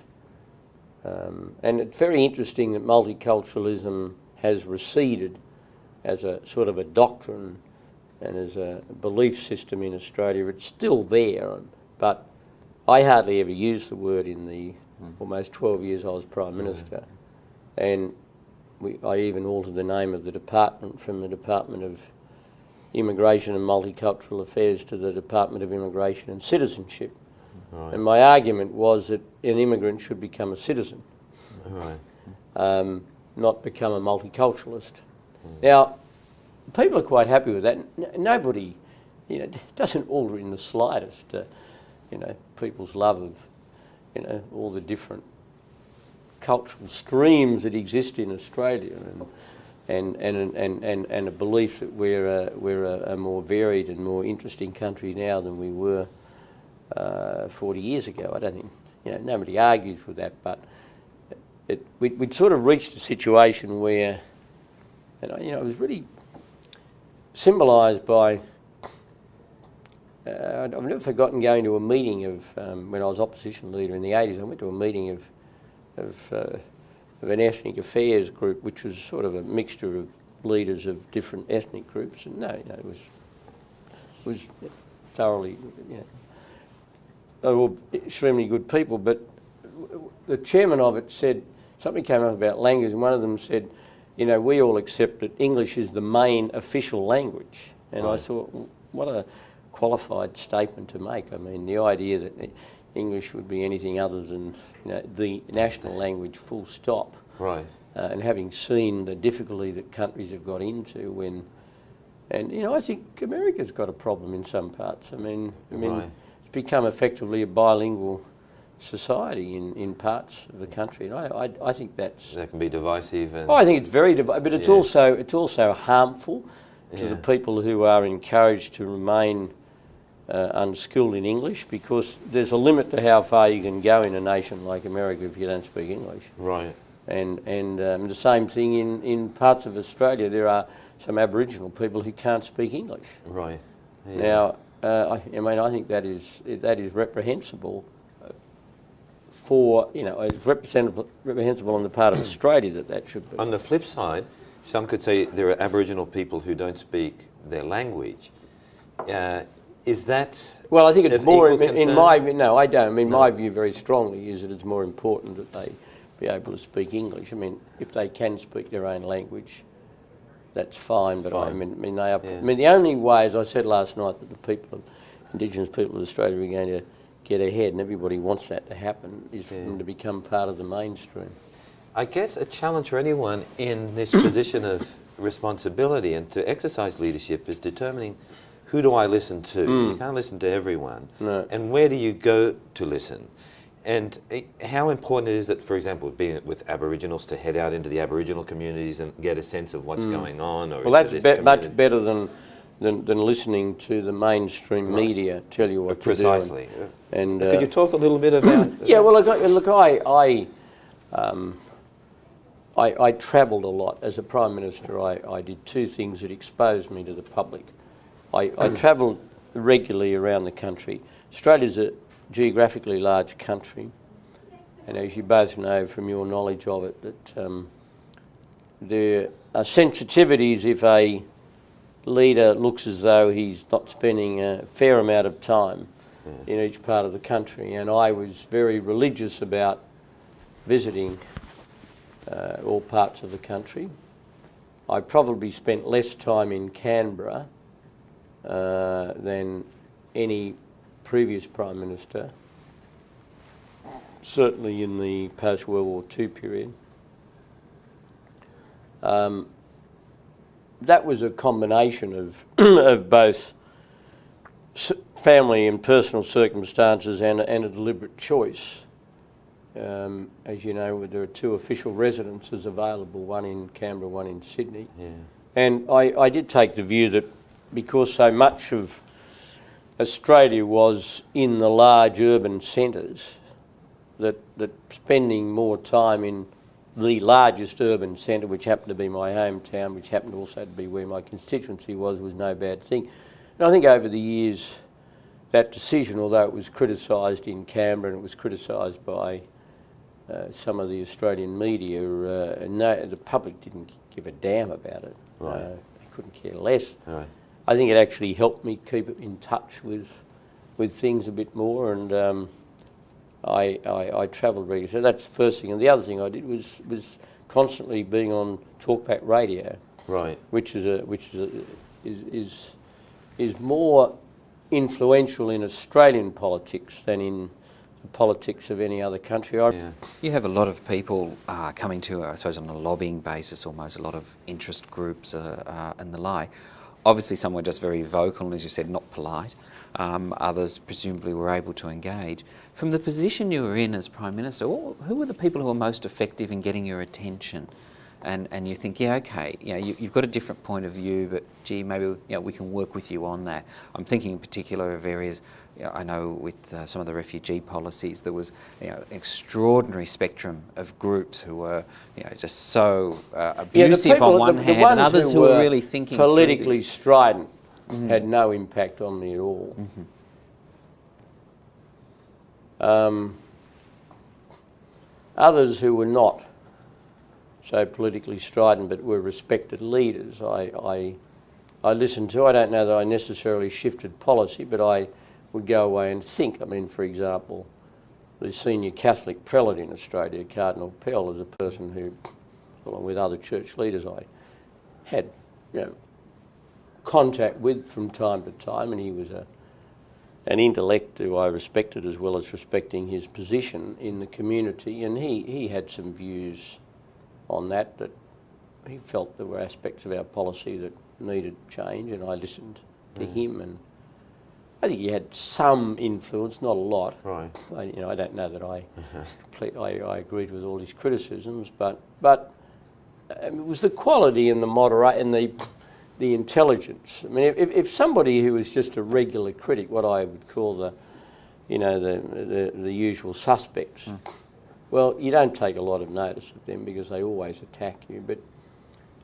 And it's very interesting that multiculturalism has receded as a sort of a doctrine and as a belief system in Australia. It's still there, but I hardly ever used the word in the almost 12 years I was Prime Minister. And I even altered the name of the department from the Department of Immigration and Multicultural Affairs to the Department of Immigration and Citizenship. Right. And my argument was that an immigrant should become a citizen, Right. not become a multiculturalist. Now, people are quite happy with that. Nobody, it doesn't alter in the slightest, people's love of, all the different cultural streams that exist in Australia, and a belief that we're a more varied and more interesting country now than we were 40 years ago. I don't think, nobody argues with that, but we'd sort of reached a situation where, it was really symbolised by, I've never forgotten going to a meeting of, when I was opposition leader in the 80s, I went to a meeting of an ethnic affairs group, which was sort of a mixture of leaders of different ethnic groups, and it was thoroughly, they were all extremely good people, but the chairman of it said, something came up about language, and one of them said, we all accept that English is the main official language. And I thought, what a qualified statement to make. I mean, the idea that English would be anything other than the national language, full stop. Right. And having seen the difficulty that countries have got into when, and I think America's got a problem in some parts. I mean, Right. it's become effectively a bilingual society in parts of the country, and I think that can be divisive. And I think it's very divisive, but it's also harmful to the people who are encouraged to remain unskilled in English, because there's a limit to how far you can go in a nation like America if you don't speak English. Right. And the same thing in parts of Australia. There are some Aboriginal people who can't speak English. Right. Yeah. Now, I think that is reprehensible. It's reprehensible on the part of Australia that should be. On the flip side, some could say there are Aboriginal people who don't speak their language. Is that? Well, I think it's more in my view. No, I don't. I mean, my view very strongly is that it's more important that they be able to speak English. I mean, if they can speak their own language, that's fine. But I mean, they are. Yeah. I mean, the only way, as I said last night, that the Indigenous people of Australia are going to get ahead, and everybody wants that to happen, is for them to become part of the mainstream. I guess a challenge for anyone in this position of responsibility and to exercise leadership is determining, who do I listen to? You can't listen to everyone. No. And where do you go to listen? And how important is it, for example, being with Aboriginals, to head out into the Aboriginal communities and get a sense of what's going on? Or well, that's much better than listening to the mainstream media tell you what precisely. to do. And could you talk a little bit about? Yeah, well, look, I travelled a lot as a Prime Minister. I did two things that exposed me to the public. I travelled regularly around the country. Australia's a geographically large country, and as you both know from your knowledge of it, that there are sensitivities if a leader looks as though he's not spending a fair amount of time in each part of the country. And I was very religious about visiting all parts of the country. I probably spent less time in Canberra than any previous Prime Minister, certainly in the post-World War II period. That was a combination of both family and personal circumstances and a deliberate choice. As you know, there are two official residences available, one in Canberra, one in Sydney. Yeah. And I did take the view that because so much of Australia was in the large urban centres, that spending more time in the largest urban centre, which happened to be my hometown, which happened also to be where my constituency was no bad thing. And I think over the years, that decision, although it was criticised in Canberra and it was criticised by some of the Australian media, the public didn't give a damn about it. Right. They couldn't care less. Right. I think it actually helped me keep in touch with things a bit more, and I travelled regularly. So that's the first thing. And the other thing I did was constantly being on talkback radio, Right. which is more influential in Australian politics than in the politics of any other country. Yeah. You have a lot of people coming to, I suppose, on a lobbying basis almost, a lot of interest groups and the like. Obviously some were just very vocal and, as you said, not polite. Others presumably were able to engage. From the position you were in as Prime Minister, who were the people who were most effective in getting your attention? And you think, yeah, okay, you know, you've got a different point of view, but gee, maybe, you know, we can work with you on that. I'm thinking in particular of areas, you know, I know with some of the refugee policies, there was, you know, an extraordinary spectrum of groups who were, you know, just so abusive on one hand, and others who were really thinking politically strident had no impact on me at all. Others who were not so politically strident but were respected leaders, I listened to. I don't know that I necessarily shifted policy, but I would go away and think. I mean, for example, the senior Catholic prelate in Australia, Cardinal Pell, is a person who, along with other church leaders, I had, you know, contact with from time to time, and he was an intellect who I respected as well as respecting his position in the community, and he had some views on that he felt there were aspects of our policy that needed change, and I listened to him, and I think he had some influence, not a lot. Right. I don't know that I I agreed with all his criticisms, but it was the quality and the the intelligence. I mean, if somebody who was just a regular critic, what I would call the usual suspects. Well, you don't take a lot of notice of them because they always attack you. But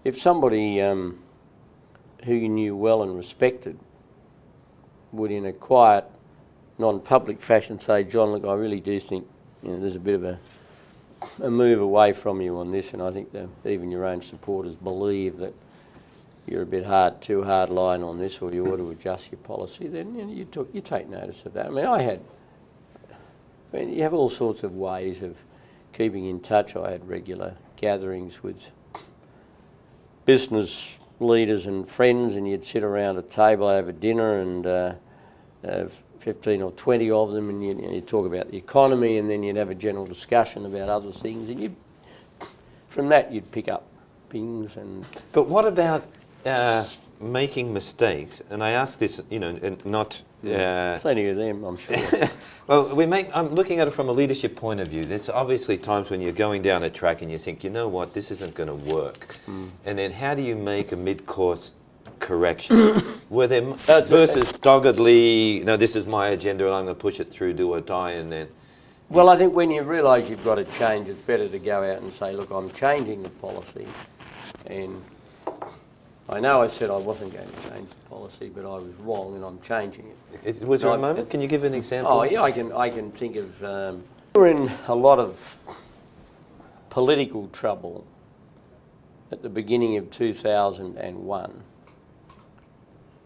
if somebody who you knew well and respected would, in a quiet, non-public fashion, say, John, look, I really do think, you know, there's a bit of a move away from you on this, and I think that even your own supporters believe that you're a bit too hard line on this, or you ought to adjust your policy, then, you know, you take notice of that. I mean, you have all sorts of ways of keeping in touch. I had regular gatherings with business leaders and friends, and you'd sit around a table over dinner and 15 or 20 of them, and you'd talk about the economy, and then you'd have a general discussion about other things, and from that you'd pick up things. But what about making mistakes? And I ask this, you know, and not... plenty of them, I'm sure. Well, I'm looking at it from a leadership point of view. There's obviously times when you're going down a track and you think, you know what, this isn't going to work. And then how do you make a mid-course correction? Were there versus doggedly, no, this is my agenda and I'm going to push it through, do or die, and then... Well, I think when you realise you've got to change, it's better to go out and say, look, I'm changing the policy. And I know I said I wasn't going to change the policy, but I was wrong, and I'm changing it. Was there a moment? Can you give an example? Oh, yeah, I can think of... we were in a lot of political trouble at the beginning of 2001.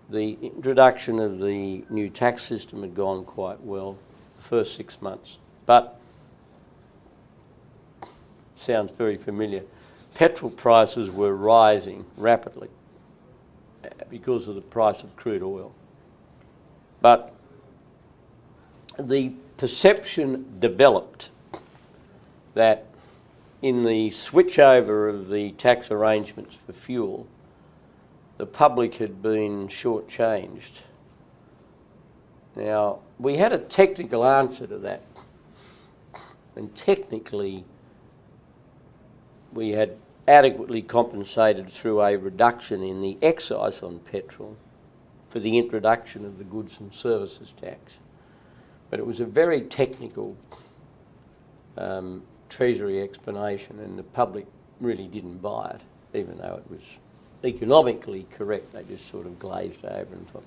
The introduction of the new tax system had gone quite well the first 6 months, but sounds very familiar. Petrol prices were rising rapidly because of the price of crude oil. But the perception developed that in the switchover of the tax arrangements for fuel, the public had been shortchanged. Now, we had a technical answer to that, and technically we had adequately compensated through a reduction in the excise on petrol for the introduction of the goods and services tax. But it was a very technical Treasury explanation, and the public really didn't buy it, even though it was economically correct. They just sort of glazed over and thought,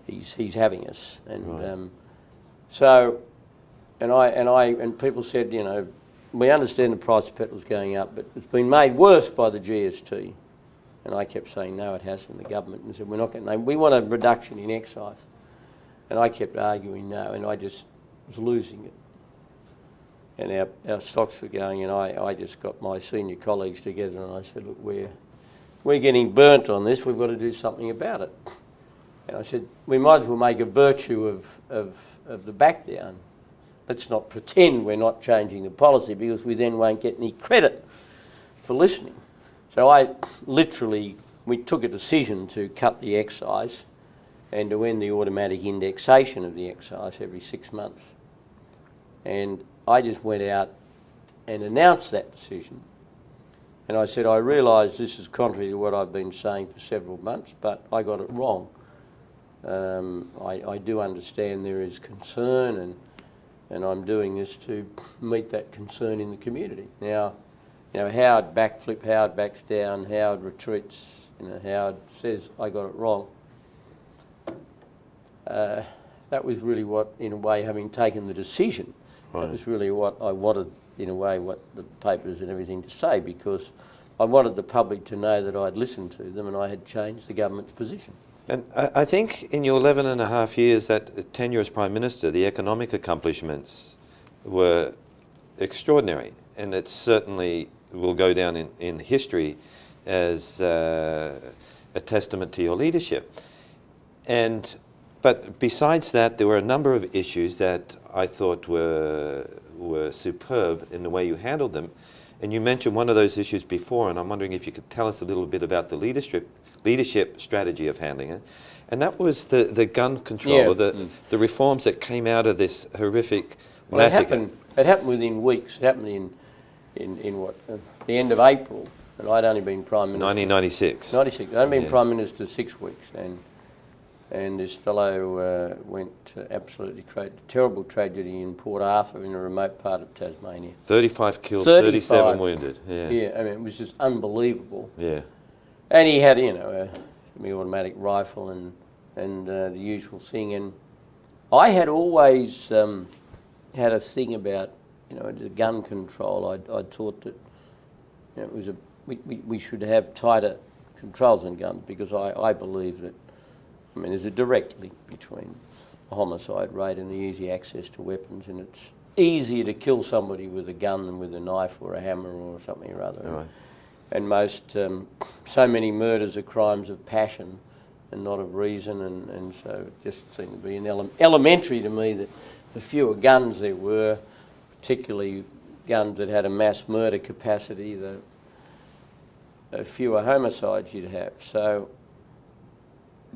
he's having us. And right. And people said, you know, we understand the price of petrol is going up, but it's been made worse by the GST. And I kept saying, no, it hasn't. The government and said, we're not going to. We want a reduction in excise. And I kept arguing no, and I just was losing it. and our stocks were going, and I just got my senior colleagues together and I said, look, we're getting burnt on this, we've got to do something about it. And I said, we might as well make a virtue of the back down. Let's not pretend we're not changing the policy, because we then won't get any credit for listening. So we took a decision to cut the excise and to end the automatic indexation of the excise every 6 months. And I just went out and announced that decision. And I said, I realise this is contrary to what I've been saying for several months, but I got it wrong. I do understand there is concern, and I'm doing this to meet that concern in the community. Now, Howard backflip, Howard backs down, Howard retreats, Howard says, I got it wrong. That was really what, in a way, having taken the decision, right, that was really what I wanted, in a way, what the papers and everything to say, because I wanted the public to know that I'd listened to them and I had changed the government's position. And I think in your 11.5 years that tenure as Prime Minister, the economic accomplishments were extraordinary, and it certainly will go down in history as a testament to your leadership. But besides that, there were a number of issues that I thought were superb in the way you handled them. And you mentioned one of those issues before, and I'm wondering if you could tell us a little bit about the leadership strategy of handling it. And that was the gun control, yeah. the reforms that came out of this horrific massacre. It happened within weeks. It happened in what, the end of April, and I'd only been Prime Minister. 1996. I'd only been Prime Minister 6 weeks, and this fellow went absolutely terrible tragedy in Port Arthur in a remote part of Tasmania. 35 killed, 37 wounded. Yeah. Yeah, I mean, it was just unbelievable. Yeah. And he had, a semi-automatic rifle and the usual thing. And I had always had a thing about, the gun control. I thought that, it was we should have tighter controls on guns, because I believe that, there's a direct link between the homicide rate and the easy access to weapons, and it's easier to kill somebody with a gun than with a knife or a hammer or something or other. Right. And most, so many murders are crimes of passion and not of reason, and so it just seemed to be elementary to me that the fewer guns there were, particularly guns that had a mass murder capacity, the fewer homicides you'd have. So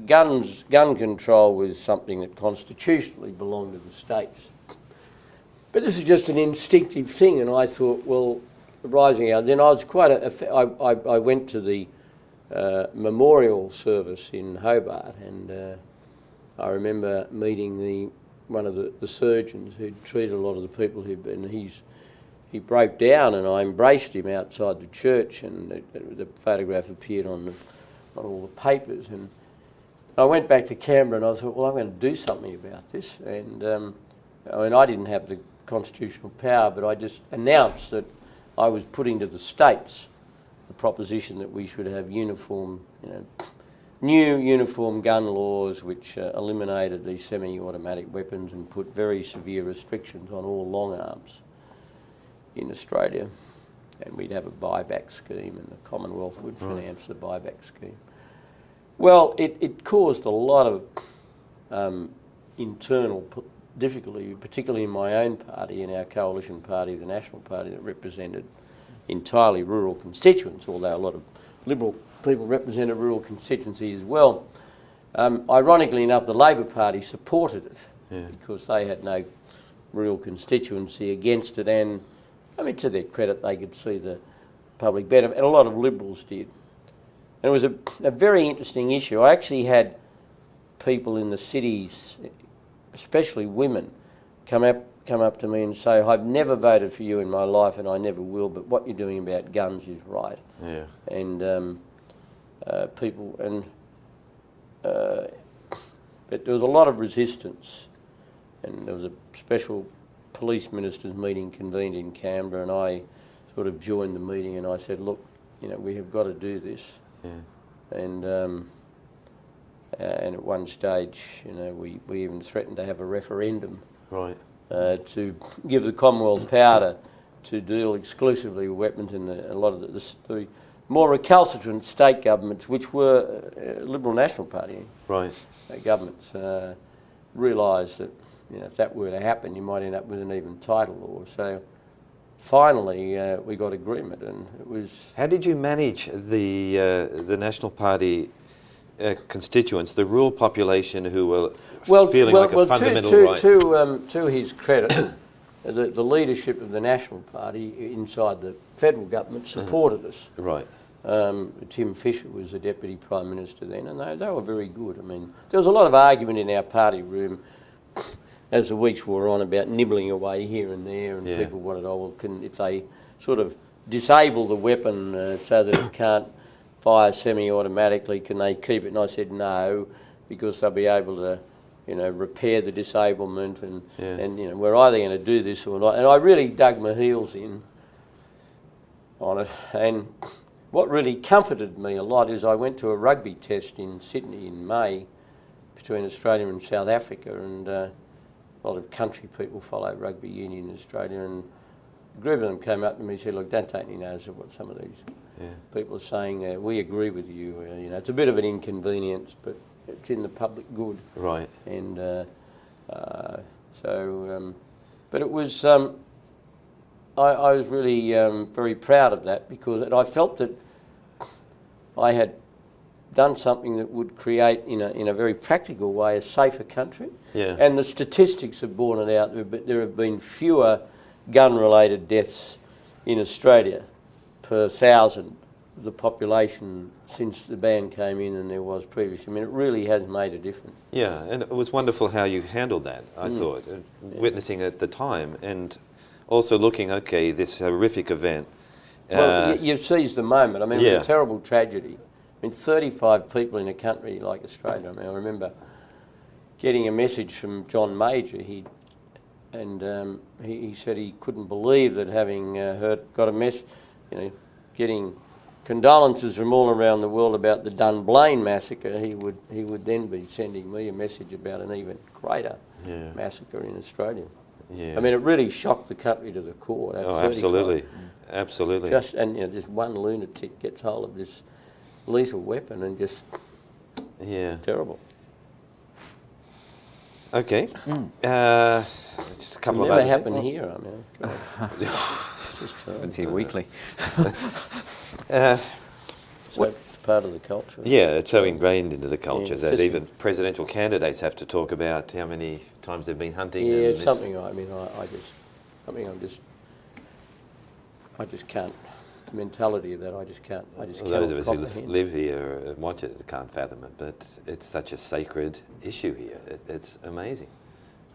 gun control was something that constitutionally belonged to the states. But this is just an instinctive thing, and I thought, well, rising out, then I was I went to the memorial service in Hobart, and I remember meeting one of the surgeons who'd treated a lot of the people and he broke down, and I embraced him outside the church, and the photograph appeared on all the papers, and I went back to Canberra and I thought, well, I'm going to do something about this. And I didn't have the constitutional power, but I just announced that I was putting to the states the proposition that we should have uniform, new uniform gun laws which eliminated these semi-automatic weapons and put very severe restrictions on all long arms in Australia. And we'd have a buyback scheme, and the Commonwealth would finance the buyback scheme. Well, it caused a lot of internal difficulty, particularly in my own party, in our coalition party, the National Party, that represented entirely rural constituents, although a lot of Liberal people represented rural constituencies as well. Ironically enough, the Labor Party supported it because they had no rural constituency against it, and to their credit, they could see the public benefit, and a lot of Liberals did. And it was a very interesting issue. I actually had people in the cities, especially women, come up to me and say, I've never voted for you in my life and I never will, but what you're doing about guns is right. Yeah. And but there was a lot of resistance, and there was a special police ministers meeting convened in Canberra, and I sort of joined the meeting and I said, look, we have got to do this. Yeah. And at one stage, we even threatened to have a referendum. Right. to give the Commonwealth power to deal exclusively with weapons, and a lot of the more recalcitrant state governments, which were Liberal National Party governments, realised that if that were to happen, you might end up with an even title law. So finally, we got agreement, and it was. How did you manage the National Party constituents, the rural population who were feeling like a fundamental right? To his credit, the leadership of the National Party inside the federal government supported us. Right. Tim Fisher was the Deputy Prime Minister then, and they were very good. I mean, there was a lot of argument in our party room as the weeks wore on about nibbling away here and there, and people wanted, if they sort of disable the weapon so that it can't fire semi-automatically, can they keep it? And I said no, because they'll be able to, repair the disablement, and we're either going to do this or not. And I really dug my heels in on it. And what really comforted me a lot is I went to a rugby test in Sydney in May between Australia and South Africa, and a lot of country people follow rugby union in Australia, and a group of them came up to me and said, look, don't take any notice of what some of these people are saying. We agree with you. It's a bit of an inconvenience, but it's in the public good. Right. And but it was, I was really very proud of that, because I felt that I had done something that would create, in a very practical way, a safer country. Yeah. And the statistics have borne it out, but there have been fewer gun-related deaths in Australia per 1,000 of the population since the ban came in than there was previously. I mean, it really has made a difference. Yeah, and it was wonderful how you handled that, I thought, witnessing it at the time, and also looking, okay, this horrific event. Well, you've seized the moment. I mean, it was a terrible tragedy. I mean, 35 people in a country like Australia. I mean, I remember getting a message from John Major. He said he couldn't believe that, having got a mess, getting condolences from all around the world about the Dunblane massacre, he would then be sending me a message about an even greater massacre in Australia. Yeah. I mean, it really shocked the country to the core. Oh, absolutely, absolutely. Just one lunatic gets hold of this lethal weapon and just terrible. Okay. Just a couple of other never happened here. I mean, happens here weekly. So it's part of the culture. Yeah, it's so ingrained into the culture that just even presidential candidates have to talk about how many times they've been hunting. Yeah, it's something. I just can't. The mentality of that, I just can't. I just can't. Those of us who live here and watch it can't fathom it, but it's such a sacred issue here. It's amazing.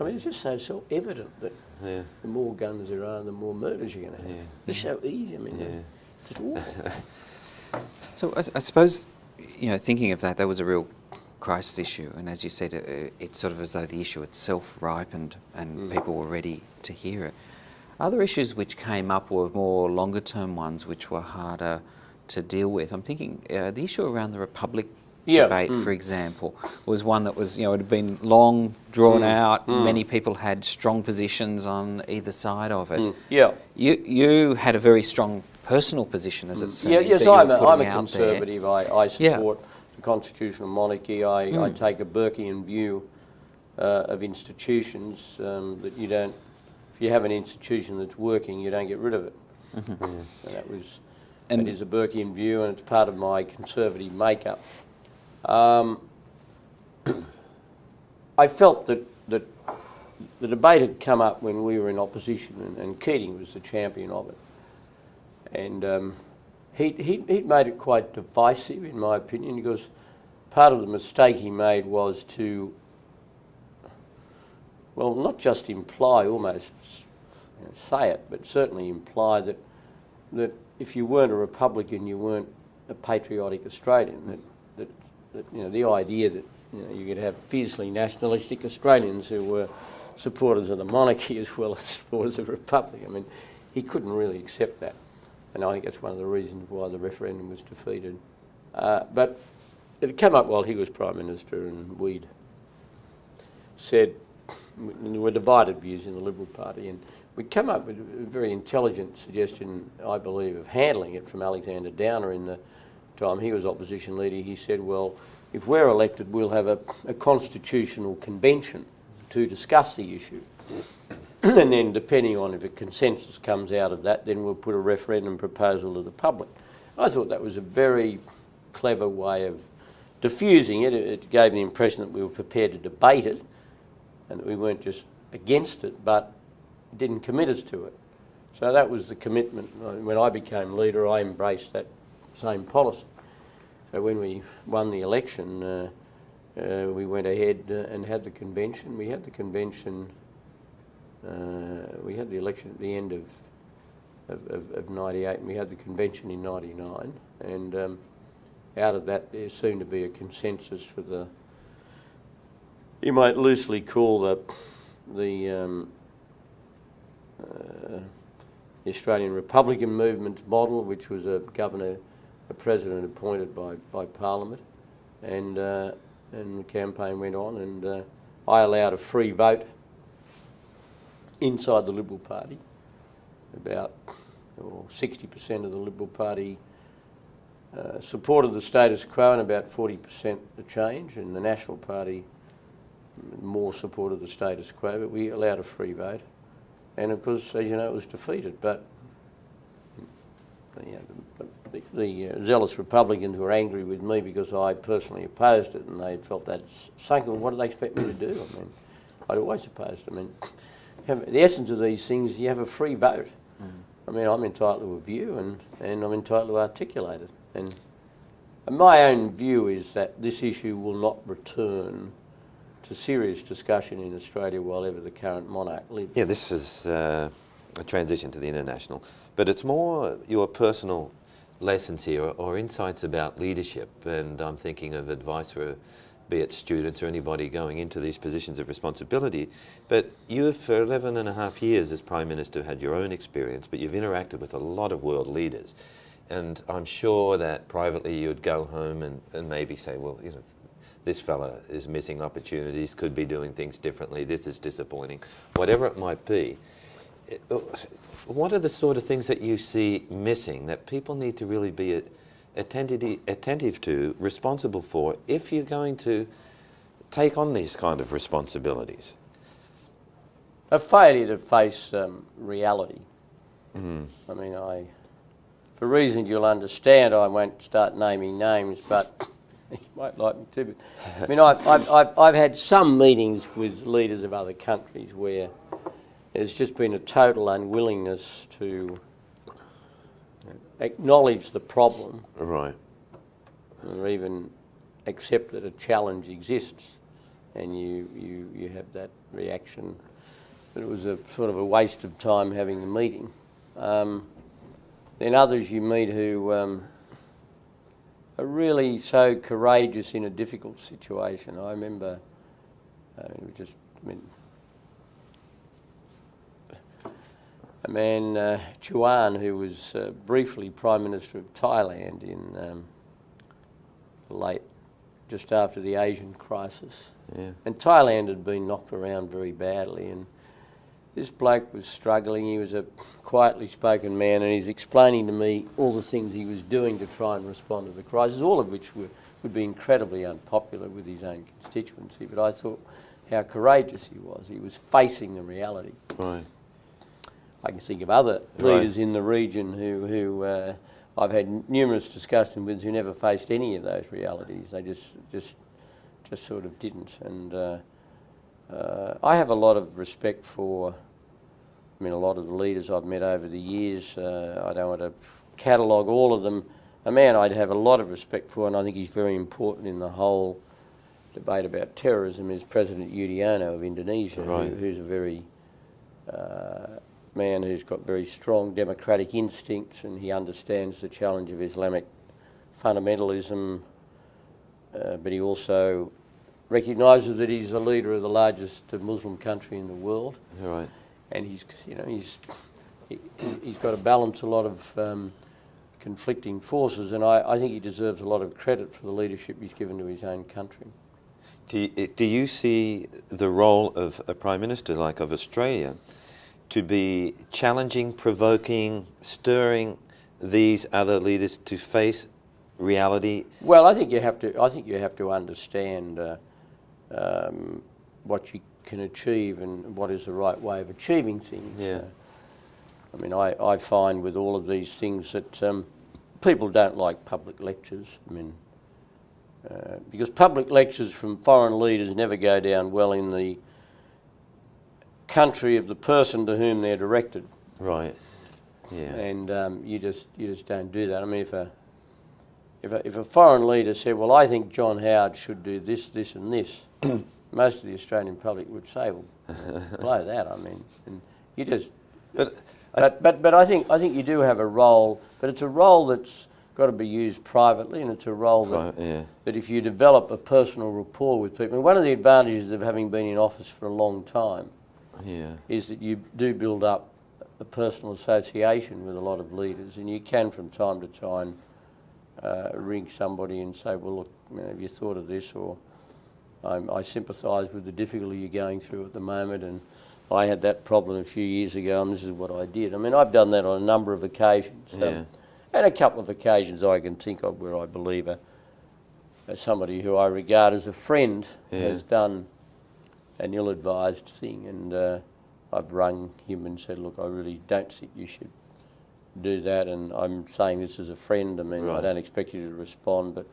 I mean, it's just so self-evident that the more guns there are, the more murders you're going to have. Yeah. It's so easy. I mean, just awful. So I suppose, thinking of that, that was a real crisis issue, and as you said, it's sort of as though the issue itself ripened and people were ready to hear it. Other issues which came up were more longer-term ones, which were harder to deal with. I'm thinking the issue around the Republic debate, for example, was one that was, it had been long drawn out. Many people had strong positions on either side of it. Yeah, you had a very strong personal position, as it seemed. Yes, I'm a conservative. I support the constitutional monarchy. I take a Burkean view of institutions, that you don't. If you have an institution that's working, you don't get rid of it. And that is a Burkean view, and it's part of my conservative makeup. I felt that the debate had come up when we were in opposition, and Keating was the champion of it. And he'd made it quite divisive, in my opinion, because part of the mistake he made was to, well, not just imply, almost say it, but certainly imply that if you weren't a Republican, you weren't a patriotic Australian. That the idea that you could have fiercely nationalistic Australians who were supporters of the monarchy as well as supporters of the Republic. I mean, he couldn't really accept that, and I think that's one of the reasons why the referendum was defeated. But it came up while he was Prime Minister, and we'd said, there were divided views in the Liberal Party, and we'd come up with a very intelligent suggestion, I believe, of handling it from Alexander Downer in the time he was opposition leader. He said, well, if we're elected, we'll have a constitutional convention to discuss the issue. And then, depending on if a consensus comes out of that, then we'll put a referendum proposal to the public. I thought that was a very clever way of diffusing it. It gave the impression that we were prepared to debate it and that we weren't just against it, but didn't commit us to it. So that was the commitment. When I became leader, I embraced that same policy. So when we won the election, we went ahead and had the convention. We had the convention, we had the election at the end of 98, and we had the convention in 99. And out of that, there seemed to be a consensus for the, you might loosely call the Australian Republican Movement's model, which was a president appointed by Parliament, and the campaign went on, and I allowed a free vote inside the Liberal Party. About 60% of the Liberal Party supported the status quo, and about 40% the change, and the National Party more supported the status quo, but we allowed a free vote. And of course, as you know, it was defeated, but the zealous Republicans were angry with me because I personally opposed it, and they felt that sunk. Well, what do they expect me to do? I mean, I'd always opposed it. I mean, the essence of these things, you have a free vote. I mean, I'm entitled to a view, and I'm entitled to articulate it. And my own view is that this issue will not return to serious discussion in Australia while ever the current monarch lives. Yeah, this is a transition to the international, but it's more your personal lessons here or insights about leadership, and I'm thinking of advice for be it students or anybody going into these positions of responsibility. But you have, for 11.5 years as Prime Minister, had your own experience, but you've interacted with a lot of world leaders. And I'm sure that privately you'd go home and maybe say, well, you know, this fella is missing opportunities, could be doing things differently, this is disappointing, whatever it might be. What are the sort of things that you see missing that people need to really be attentive to, responsible for, if you're going to take on these kind of responsibilities? A failure to face reality. I mean, for reasons you'll understand, I won't start naming names, but you might like me to. But, I mean, I've had some meetings with leaders of other countries where there's just been a total unwillingness to acknowledge the problem, right, or even accept that a challenge exists, and you have that reaction. But it was a sort of a waste of time having the meeting. Then others you meet who are really so courageous in a difficult situation. I remember, a man, Kuan, who was briefly Prime Minister of Thailand in just after the Asian crisis. Yeah. And Thailand had been knocked around very badly, and this bloke was struggling. He was a quietly spoken man, and he's explaining to me all the things he was doing to try and respond to the crisis, all of which would be incredibly unpopular with his own constituency. But I thought how courageous he was. He was facing the reality. Right. I can think of other leaders in the region who I've had numerous discussions with who never faced any of those realities. They just sort of didn't. And I have a lot of respect for, a lot of the leaders I've met over the years. I don't want to catalogue all of them. A man I'd have a lot of respect for, and I think he's very important in the whole debate about terrorism, is President Yudhoyono of Indonesia, right, who's a very man who's got very strong democratic instincts, and he understands the challenge of Islamic fundamentalism, but he also recognises that he's the leader of the largest Muslim country in the world. Right. And he's got to balance a lot of conflicting forces, and I think he deserves a lot of credit for the leadership he's given to his own country. Do you see the role of a Prime Minister like of Australia to be challenging, provoking, stirring these other leaders to face reality? Well, I think you have to. I think you have to understand what you can achieve and what is the right way of achieving things. Yeah. I mean, I find with all of these things that people don't like public lectures. I mean, because public lectures from foreign leaders never go down well in the country of the person to whom they're directed. Right. Yeah. And you just don't do that. I mean, if a foreign leader said, "Well, I think John Howard should do this, this, and this," most of the Australian public would say, "Well, blow that." I mean, and you just. But I think you do have a role, but it's a role that's got to be used privately, and it's a role that if you develop a personal rapport with people, and one of the advantages of having been in office for a long time is that you do build up a personal association with a lot of leaders, and you can from time to time ring somebody and say, "Well, look, you know, have you thought of this?" Or I sympathise with the difficulty you're going through at the moment, and I had that problem a few years ago, and this is what I did. I mean, I've done that on a number of occasions. And a couple of occasions I can think of where I believe somebody who I regard as a friend has done an ill-advised thing, and I've rung him and said, "Look, I really don't think you should do that, and I'm saying this as a friend. I mean, I don't expect you to respond, but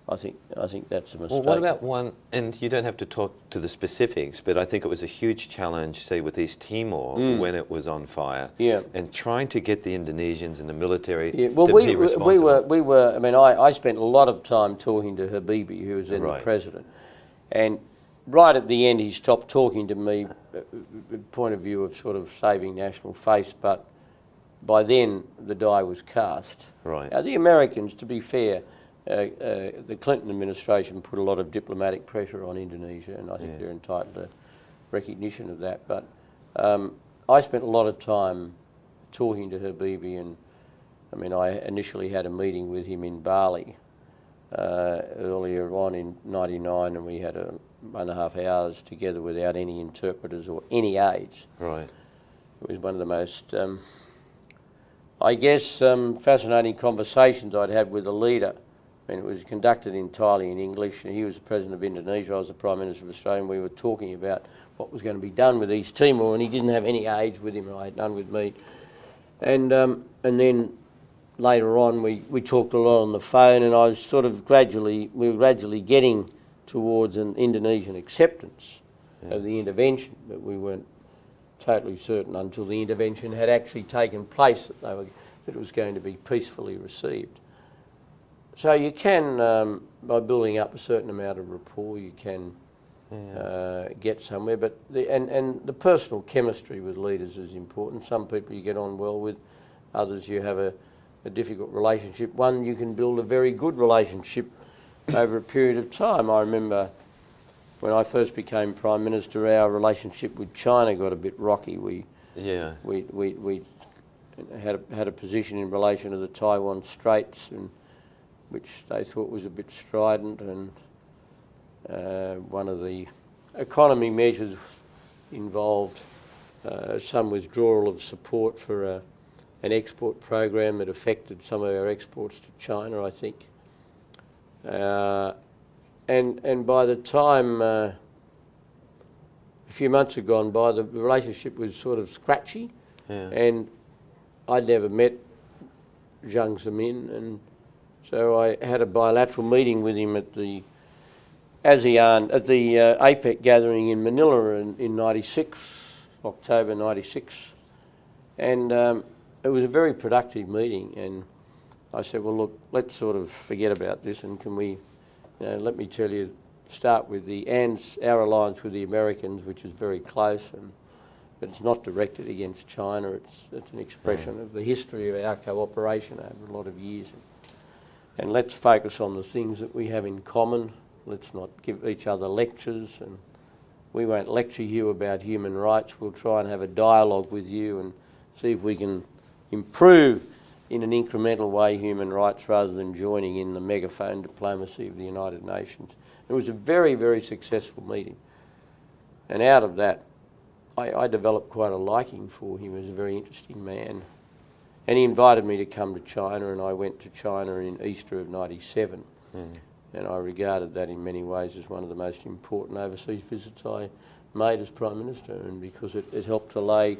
I think that's a mistake." Well, what about one, and you don't have to talk to the specifics, but I think it was a huge challenge, say, with East Timor when it was on fire, and trying to get the Indonesians and the military to be responsible. We were. I mean, I spent a lot of time talking to Habibie, who was then the president, and right at the end he stopped talking to me, point of view of sort of saving national face, but by then the die was cast. Right. Now, the Americans, to be fair, the Clinton administration put a lot of diplomatic pressure on Indonesia, and I think they're entitled to recognition of that. But I spent a lot of time talking to Habibie, and I mean, I initially had a meeting with him in Bali earlier on in '99, and we had 1.5 hours together without any interpreters or any aids. Right. It was one of the most, I guess, fascinating conversations I'd had with a leader. And it was conducted entirely in English, and he was the President of Indonesia, I was the Prime Minister of Australia, and we were talking about what was going to be done with East Timor, and he didn't have any aides with him, and I had none with me. And then later on we talked a lot on the phone, and I was sort of we were gradually getting towards an Indonesian acceptance of the intervention, but we weren't totally certain until the intervention had actually taken place that it was going to be peacefully received. So you can, by building up a certain amount of rapport, you can get somewhere. But the personal chemistry with leaders is important. Some people you get on well with, others you have a difficult relationship. One you can build a very good relationship over a period of time. I remember when I first became Prime Minister, our relationship with China got a bit rocky. We had a position in relation to the Taiwan Straits, and which they thought was a bit strident, and one of the economy measures involved some withdrawal of support for an export program that affected some of our exports to China, I think. And by the time a few months had gone by, the relationship was sort of scratchy, and I'd never met Jiang Zemin, and so I had a bilateral meeting with him at the ASEAN, at the APEC gathering in Manila in '96, October '96, and it was a very productive meeting. And I said, "Well, look, let's sort of forget about this, and can we, let me tell you, start with our alliance with the Americans, which is very close, but it's not directed against China. It's an expression of the history of our cooperation over a lot of years." And let's focus on the things that we have in common. Let's not give each other lectures, and we won't lecture you about human rights. We'll try and have a dialogue with you and see if we can improve in an incremental way human rights rather than joining in the megaphone diplomacy of the United Nations. It was a very, very successful meeting. And out of that, I developed quite a liking for him as a very interesting man. And he invited me to come to China, and I went to China in Easter of '97. And I regarded that in many ways as one of the most important overseas visits I made as Prime Minister, and because it helped to lay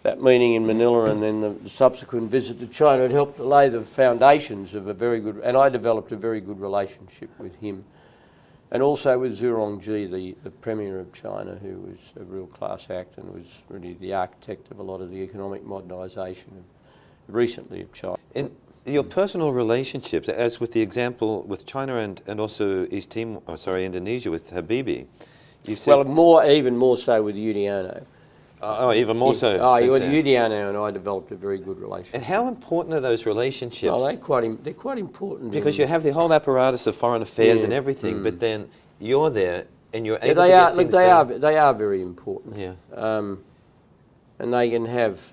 that meeting in Manila and then the subsequent visit to China, it helped to lay the foundations of a very good, and I developed a very good relationship with him. And also with Zhurongji, the Premier of China, who was a real class act and was really the architect of a lot of the economic modernisation recently of China. In your personal relationships, as with the example with China and also Indonesia with Habibie, you said... Well, even more so with Yudiano. Even more so. Yudiano and I developed a very good relationship. And how important are those relationships? Oh, they're quite important. Because you have the whole apparatus of foreign affairs and everything, but then you're there and you're able to get things done. They are very important. Yeah. And they can have...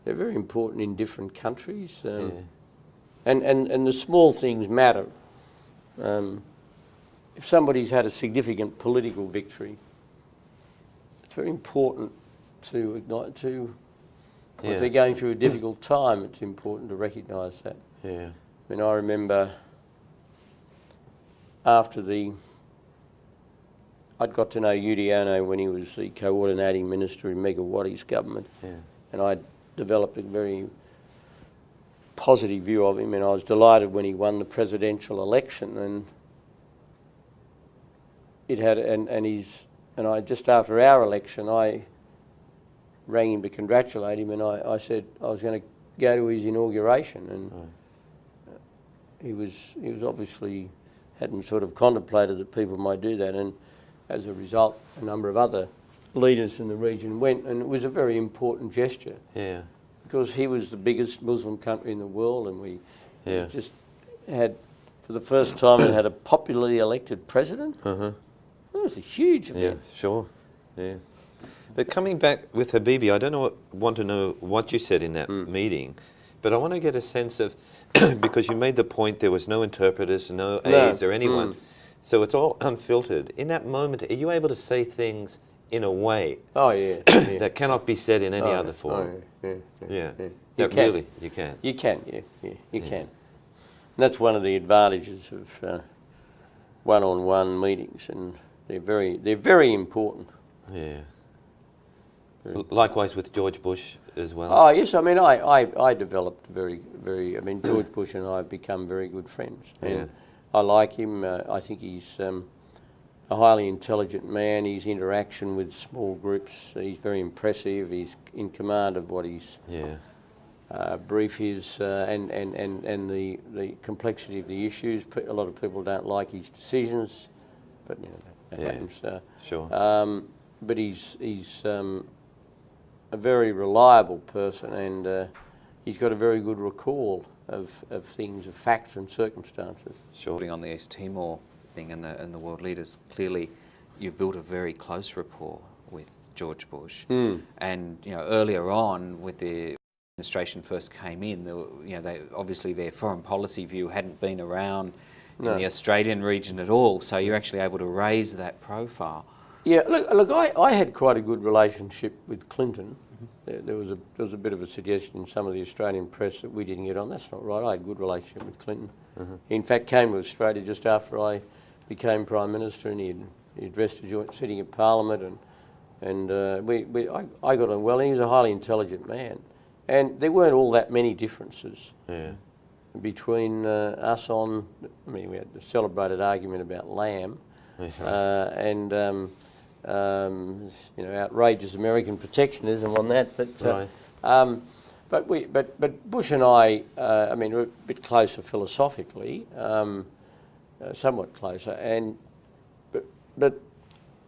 they're very important in different countries. And the small things matter. If somebody's had a significant political victory, it's very important to ignite if they're going through a difficult time, it's important to recognise that. Yeah. I mean, I remember after I'd got to know Yudiano when he was the coordinating minister in Megawati's government, and I developed a very positive view of him, and I was delighted when he won the presidential election, and it had and I just after our election I rang him to congratulate him, and I said I was going to go to his inauguration, and he was obviously hadn't sort of contemplated that people might do that, and as a result a number of other leaders in the region went, and it was a very important gesture. Yeah. Because he was the biggest Muslim country in the world, and we just had, for the first time, had a popularly elected president. It was a huge event. Yeah, sure. Yeah. But coming back with Habibie, I want to know what you said in that meeting, but I want to get a sense of, because you made the point there was no interpreters, no aides or anyone, so it's all unfiltered. In that moment, are you able to say things in a way that cannot be said in any other form? Yeah. You can. You can. You can. And that's one of the advantages of one-on-one meetings, and they're very important. Yeah. Likewise with George Bush as well. Oh yes, I mean I developed very. I mean George Bush and I have become very good friends. And I like him. I think he's a highly intelligent man. His interaction with small groups, he's very impressive. He's in command of what his brief is, and the complexity of the issues. A lot of people don't like his decisions, but that happens. Sure. But he's a very reliable person, and he's got a very good recall of things, of facts and circumstances. Sure. On the East Timor thing and the world leaders, clearly you built a very close rapport with George Bush, and earlier on, with the administration first came in, they obviously their foreign policy view hadn't been around in the Australian region at all, so you're actually able to raise that profile. Yeah, look, I had quite a good relationship with Clinton. There was a bit of a suggestion in some of the Australian press that we didn't get on. That's not right. I had a good relationship with Clinton. He in fact came to Australia just after I became Prime Minister, and he addressed a joint sitting of Parliament, and I got on well. He was a highly intelligent man, and there weren't all that many differences between us on. I mean, we had a celebrated argument about lamb, and outrageous American protectionism on that, but Bush and I we're a bit closer philosophically, somewhat closer, but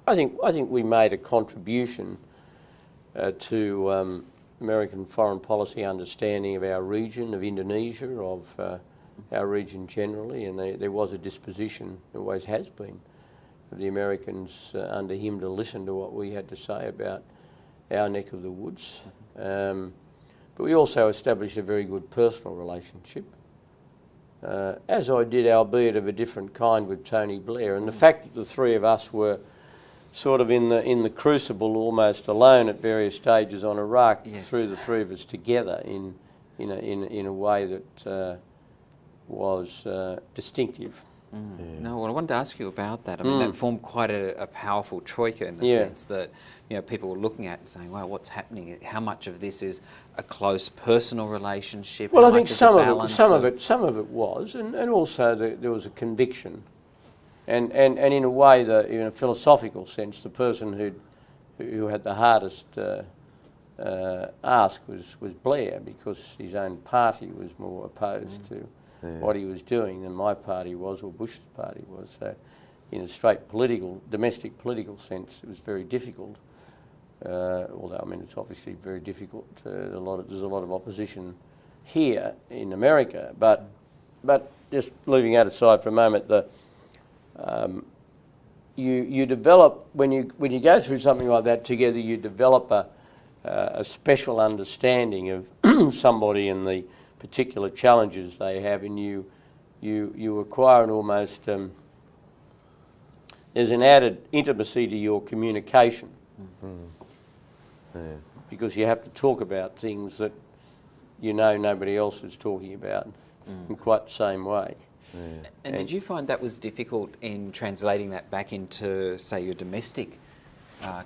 I think we made a contribution to American foreign policy understanding of our region, of Indonesia, of our region generally, and there was a disposition, always has been, of the Americans under him to listen to what we had to say about our neck of the woods. But But we also established a very good personal relationship, as I did, albeit of a different kind, with Tony Blair. And the fact that the three of us were sort of in the crucible, almost alone at various stages on Iraq, threw the three of us together in a way that was distinctive. No, well, I wanted to ask you about that. I mean, that formed quite a powerful troika in the sense that, you know, people were looking at and saying, "Wow, what's happening? How much of this is a close personal relationship?" Well, I think some of it was, and also there was a conviction, and in a way, in a philosophical sense, the person who had the hardest ask was Blair, because his own party was more opposed to what he was doing than my party was, or Bush's party was. So, in a straight domestic political sense, it was very difficult. Although, I mean, it's obviously very difficult. There's a lot of opposition here in America, but just leaving that aside for a moment, you develop when you go through something like that together, you develop a special understanding of somebody and the particular challenges they have, and you acquire an almost there's an added intimacy to your communication. Because you have to talk about things that you know nobody else is talking about in quite the same way. And did you find that was difficult in translating that back into, say, your domestic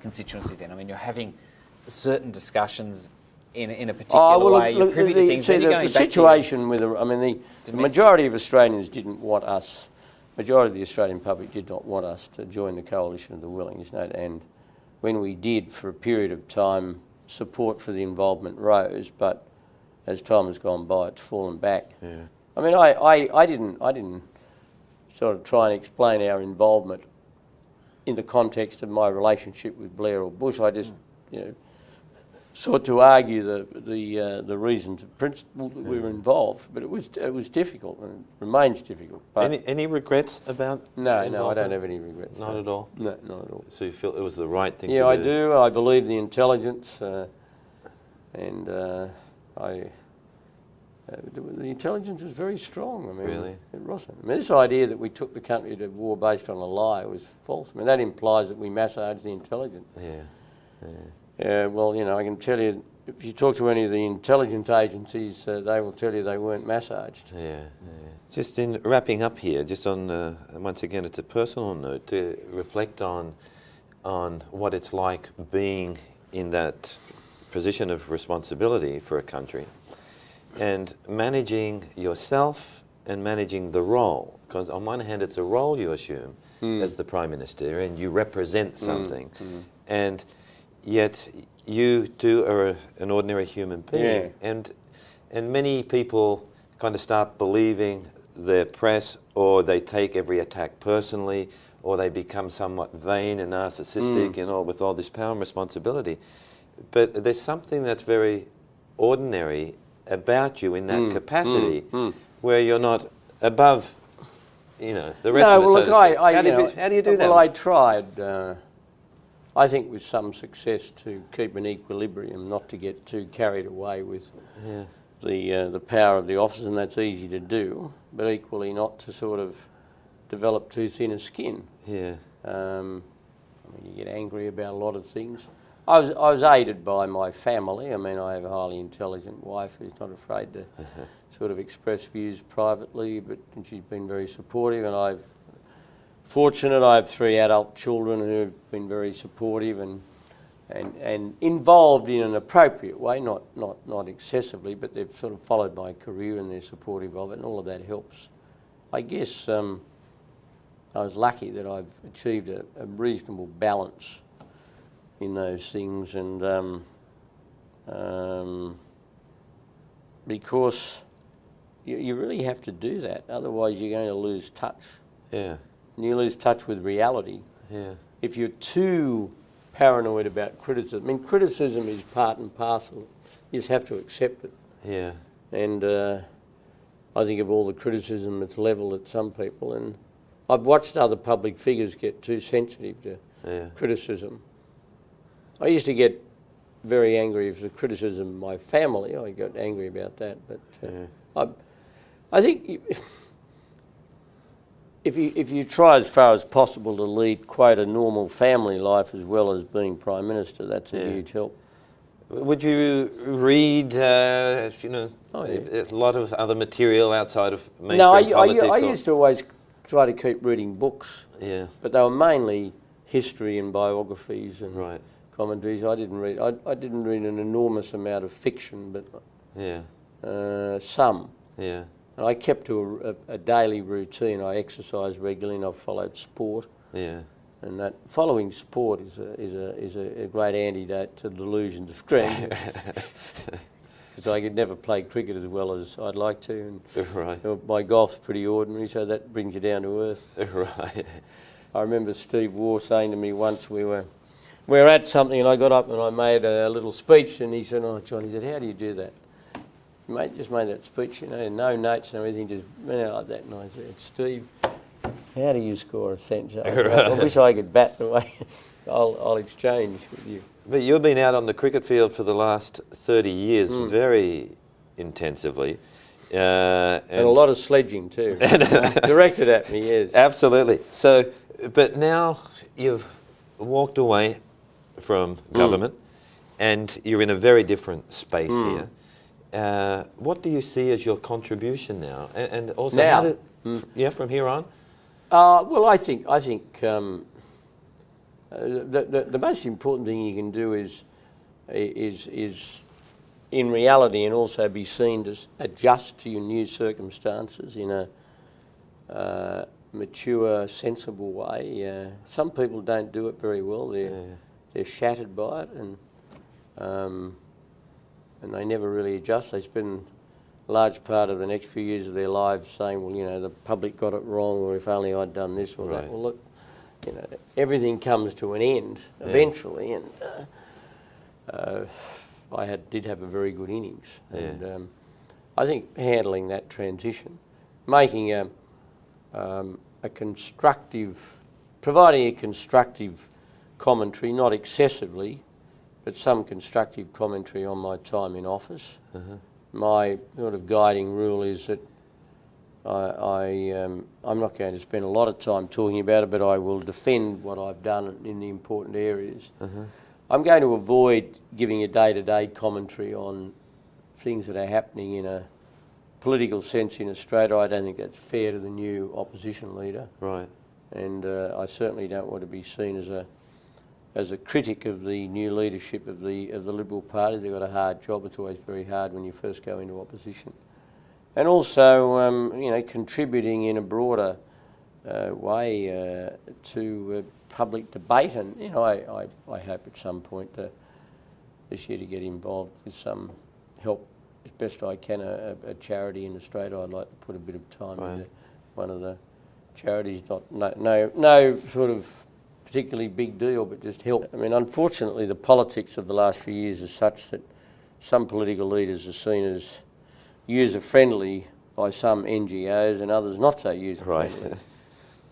constituency then? I mean, you're having certain discussions in a particular way, you're privy to things, then you're going back to... The situation with, I mean, the majority of Australians didn't want us, majority of the Australian public did not want us to join the coalition of the willing, isn't it? And when we did, for a period of time, support for the involvement rose, but as time has gone by, it's fallen back. I mean, I didn't sort of try and explain our involvement in the context of my relationship with Blair or Bush. I just, you know, sought to argue the reasons of principle that we were involved, but it was difficult and it remains difficult. But any regrets about? No, I don't have any regrets. Not at all. No, not at all. So you feel it was the right thing to do? Yeah, I do. I believe the intelligence, and the intelligence was very strong. I mean, really, it wasn't. I mean, this idea that we took the country to war based on a lie was false. I mean, that implies that we massaged the intelligence. Well, you know, I can tell you, if you talk to any of the intelligence agencies, they will tell you they weren't massaged. Just in wrapping up here, just on, once again, it's a personal note, to reflect on what it's like being in that position of responsibility for a country and managing yourself and managing the role. Because on one hand, it's a role you assume as the Prime Minister, and you represent something. And yet you too are an ordinary human being, and many people kind of start believing the press, or they take every attack personally, or they become somewhat vain and narcissistic and all, with all this power and responsibility. But there's something that's very ordinary about you in that capacity, where you're not above, you know, the rest of us. No, well, look, how do you do that? Well, I tried. I think with some success, to keep an equilibrium, not to get too carried away with the power of the office, and that's easy to do, but equally not to sort of develop too thin a skin. I mean, you get angry about a lot of things. I was aided by my family. I mean, I have a highly intelligent wife who's not afraid to sort of express views privately, and she's been very supportive, and I have 3 adult children who have been very supportive and involved in an appropriate way, not excessively, but they've sort of followed my career and they're supportive of it, and all of that helps. I guess I was lucky that I've achieved a reasonable balance in those things, and because you really have to do that, otherwise you're going to lose touch. And you lose touch with reality. If you're too paranoid about criticism. I mean, criticism is part and parcel. You just have to accept it. And I think of all the criticism that's levelled at some people, and I've watched other public figures get too sensitive to criticism. I used to get very angry if the criticism of my family. I got angry about that, but I think if you try as far as possible to lead quite a normal family life as well as being Prime Minister, that's a huge help. Would you read, you know, a lot of other material outside of mainstream politics? I used to always try to keep reading books. Yeah. But they were mainly history and biographies and commentaries. I didn't read an enormous amount of fiction, but some. Yeah. And I kept to a daily routine. I exercised regularly, and I followed sport. Yeah. And that following sport is a great antidote to delusions of grandeur. Because I could never play cricket as well as I'd like to, and my golf's pretty ordinary, so that brings you down to earth. Right. I remember Steve Waugh saying to me once, we were at something, and I got up and I made a little speech, and he said, "Oh, John," he said, "how do you do that?" Mate, just made that speech, you know, no notes and everything, just went out like that. And I said, "Steve, how do you score a century?" I wish I could bat the way I'll exchange with you. But you've been out on the cricket field for the last 30 years very intensively. And a lot of sledging too. Directed at me, yes. Absolutely. So, but now you've walked away from government and you're in a very different space here. What do you see as your contribution now? And also, now, from here on? Well, I think the most important thing you can do is in reality, and also be seen to adjust to your new circumstances in a mature, sensible way. Some people don't do it very well. They're shattered by it, and they never really adjust. They spend a large part of the next few years of their lives saying, well, you know, the public got it wrong, or if only I'd done this or that. Well, look, you know, everything comes to an end eventually, and I did have a very good innings. And I think handling that transition, making a constructive, providing a constructive commentary, not excessively, but some constructive commentary on my time in office. My sort of guiding rule is that I'm not going to spend a lot of time talking about it, but I will defend what I've done in the important areas. I'm going to avoid giving a day-to-day commentary on things that are happening in a political sense in Australia. I don't think that's fair to the new opposition leader. Right. And I certainly don't want to be seen as a critic of the new leadership of the Liberal Party. They've got a hard job. It's always very hard when you first go into opposition. And also, you know, contributing in a broader way to public debate. And, you know, I hope at some point this year to get involved with some help as best I can, a charity in Australia. I'd like to put a bit of time into one of the charities, no sort of particularly big deal, but just help. I mean, unfortunately, the politics of the last few years is such that some political leaders are seen as user-friendly by some NGOs and others not so user-friendly. Right.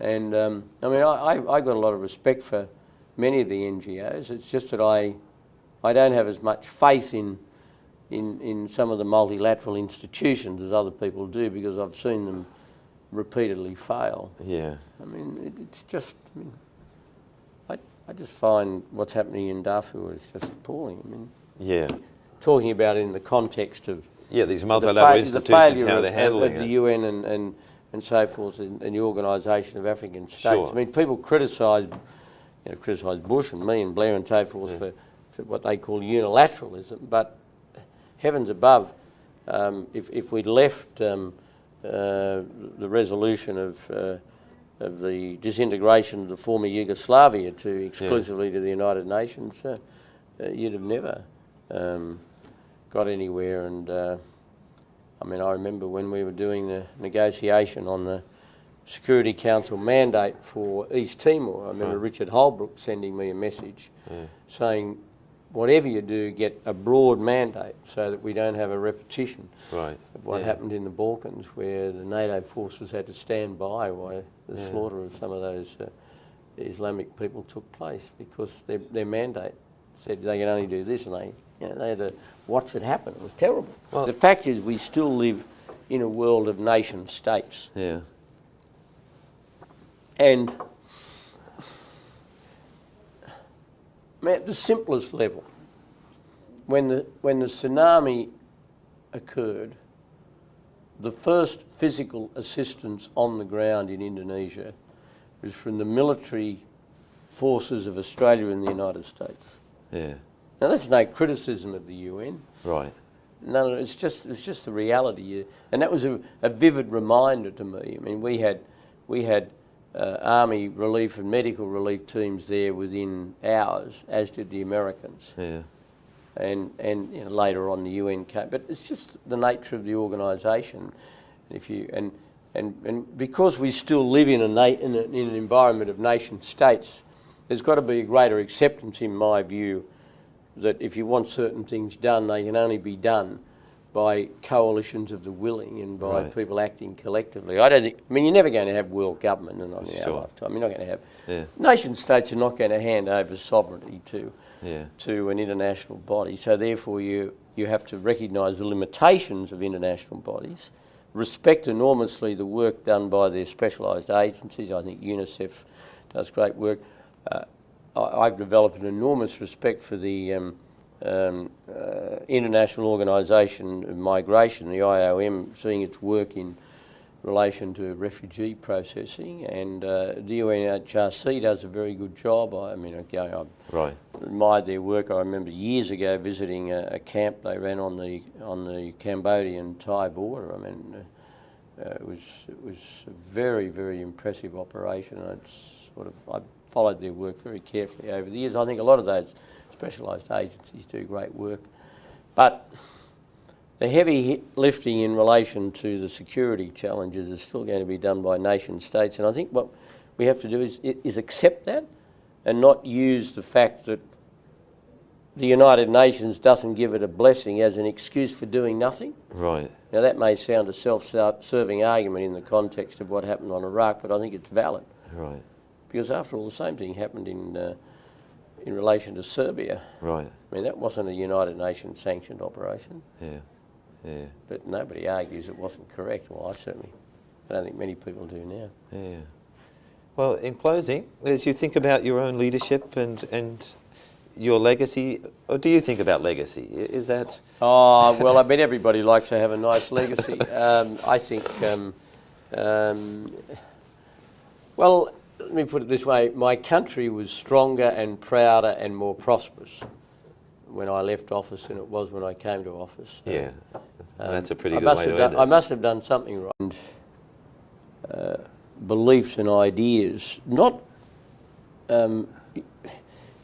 And I mean, I got a lot of respect for many of the NGOs. It's just that I don't have as much faith in some of the multilateral institutions as other people do, because I've seen them repeatedly fail. Yeah. I mean, it's just, I mean, I just find what's happening in Darfur is just appalling. I mean, talking about it in the context of these multilateral institutions, how they're handling of the UN and so forth, and the Organisation of African States. I mean, people criticise Bush and me and Blair and so forth for what they call unilateralism, but heavens above, if we'd left the resolution of the disintegration of the former Yugoslavia exclusively to the United Nations, you'd have never got anywhere. And I mean, I remember when we were doing the negotiation on the Security Council mandate for East Timor, I remember Richard Holbrooke sending me a message saying, whatever you do, get a broad mandate so that we don't have a repetition of what happened in the Balkans, where the NATO forces had to stand by while the slaughter of some of those Islamic people took place, because their mandate said they can only do this, and they had to watch it happen. It was terrible. Well, the fact is, we still live in a world of nation states. Yeah. And at the simplest level, when the tsunami occurred, the first physical assistance on the ground in Indonesia was from the military forces of Australia and the United States. Yeah. Now that's no criticism of the UN. Right. No, it's just the reality, and that was a vivid reminder to me. I mean, we had army relief and medical relief teams there within hours, as did the Americans. Yeah. And you know, later on the UN came, but it's just the nature of the organisation. And because we still live in an environment of nation states, there's got to be a greater acceptance, in my view, that if you want certain things done, they can only be done by coalitions of the willing and by people acting collectively. I mean, you're never going to have world government in our lifetime. You're not going to have. Yeah. Nation states are not going to hand over sovereignty Yeah. to an international body. So therefore, you have to recognise the limitations of international bodies, respect enormously the work done by their specialised agencies. I think UNICEF does great work. I've developed an enormous respect for the International Organisation of Migration, the IOM, seeing its work in relation to refugee processing, and the UNHRC does a very good job. I admired their work. I remember years ago visiting a camp they ran on the Cambodian-Thai border. I mean, it was a very, very impressive operation. I followed their work very carefully over the years. I think a lot of those specialised agencies do great work, but the heavy lifting in relation to the security challenges is still going to be done by nation states, and I think what we have to do is accept that and not use the fact that the United Nations doesn't give it a blessing as an excuse for doing nothing. Right. Now that may sound a self-serving argument in the context of what happened on Iraq, but I think it's valid. Right. Because after all, the same thing happened in relation to Serbia. Right. I mean, that wasn't a United Nations sanctioned operation. Yeah. Yeah. But nobody argues it wasn't correct. Well, I don't think many people do now. Yeah. Well, in closing, as you think about your own leadership and your legacy, or do you think about legacy? Is that... Oh, well, I bet everybody likes to have a nice legacy. I think, well, let me put it this way. My country was stronger and prouder and more prosperous when I left office than it was when I came to office. Yeah, that's a pretty good way to end it. I must have done something right. And, beliefs and ideas, not... you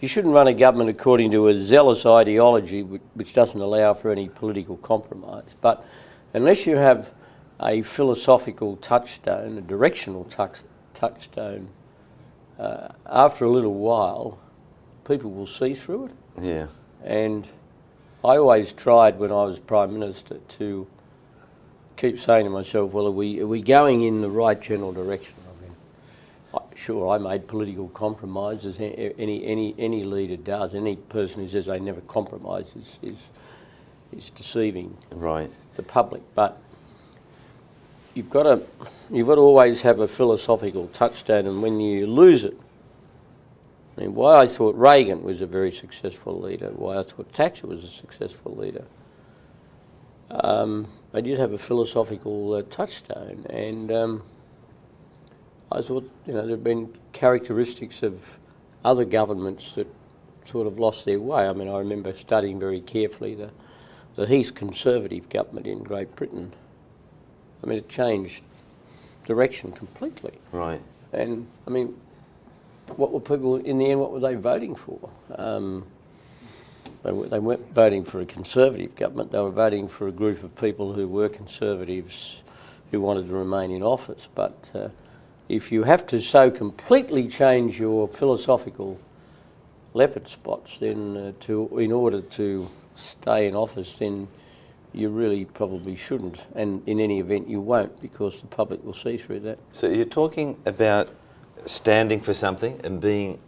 shouldn't run a government according to a zealous ideology which doesn't allow for any political compromise. But unless you have a philosophical touchstone, a directional touchstone, after a little while, people will see through it. Yeah. And I always tried when I was Prime Minister to keep saying to myself, well, are we going in the right general direction? I mean, sure, I made political compromises. Any leader does. Any person who says they never compromise is deceiving the public. But you've got to always have a philosophical touchstone, and when you lose it, I mean, why I thought Reagan was a very successful leader, why I thought Thatcher was a successful leader, I did have a philosophical touchstone, and I thought, there have been characteristics of other governments that sort of lost their way. I mean, I remember studying very carefully the Heath Conservative government in Great Britain. I mean, it changed direction completely. Right. And, I mean, what were people, in the end, what were they voting for? They weren't voting for a Conservative government, they were voting for a group of people who were Conservatives who wanted to remain in office. But if you have to so completely change your philosophical leopard spots, then in order to stay in office, then you really probably shouldn't. And in any event, you won't, because the public will see through that. So you're talking about standing for something and being,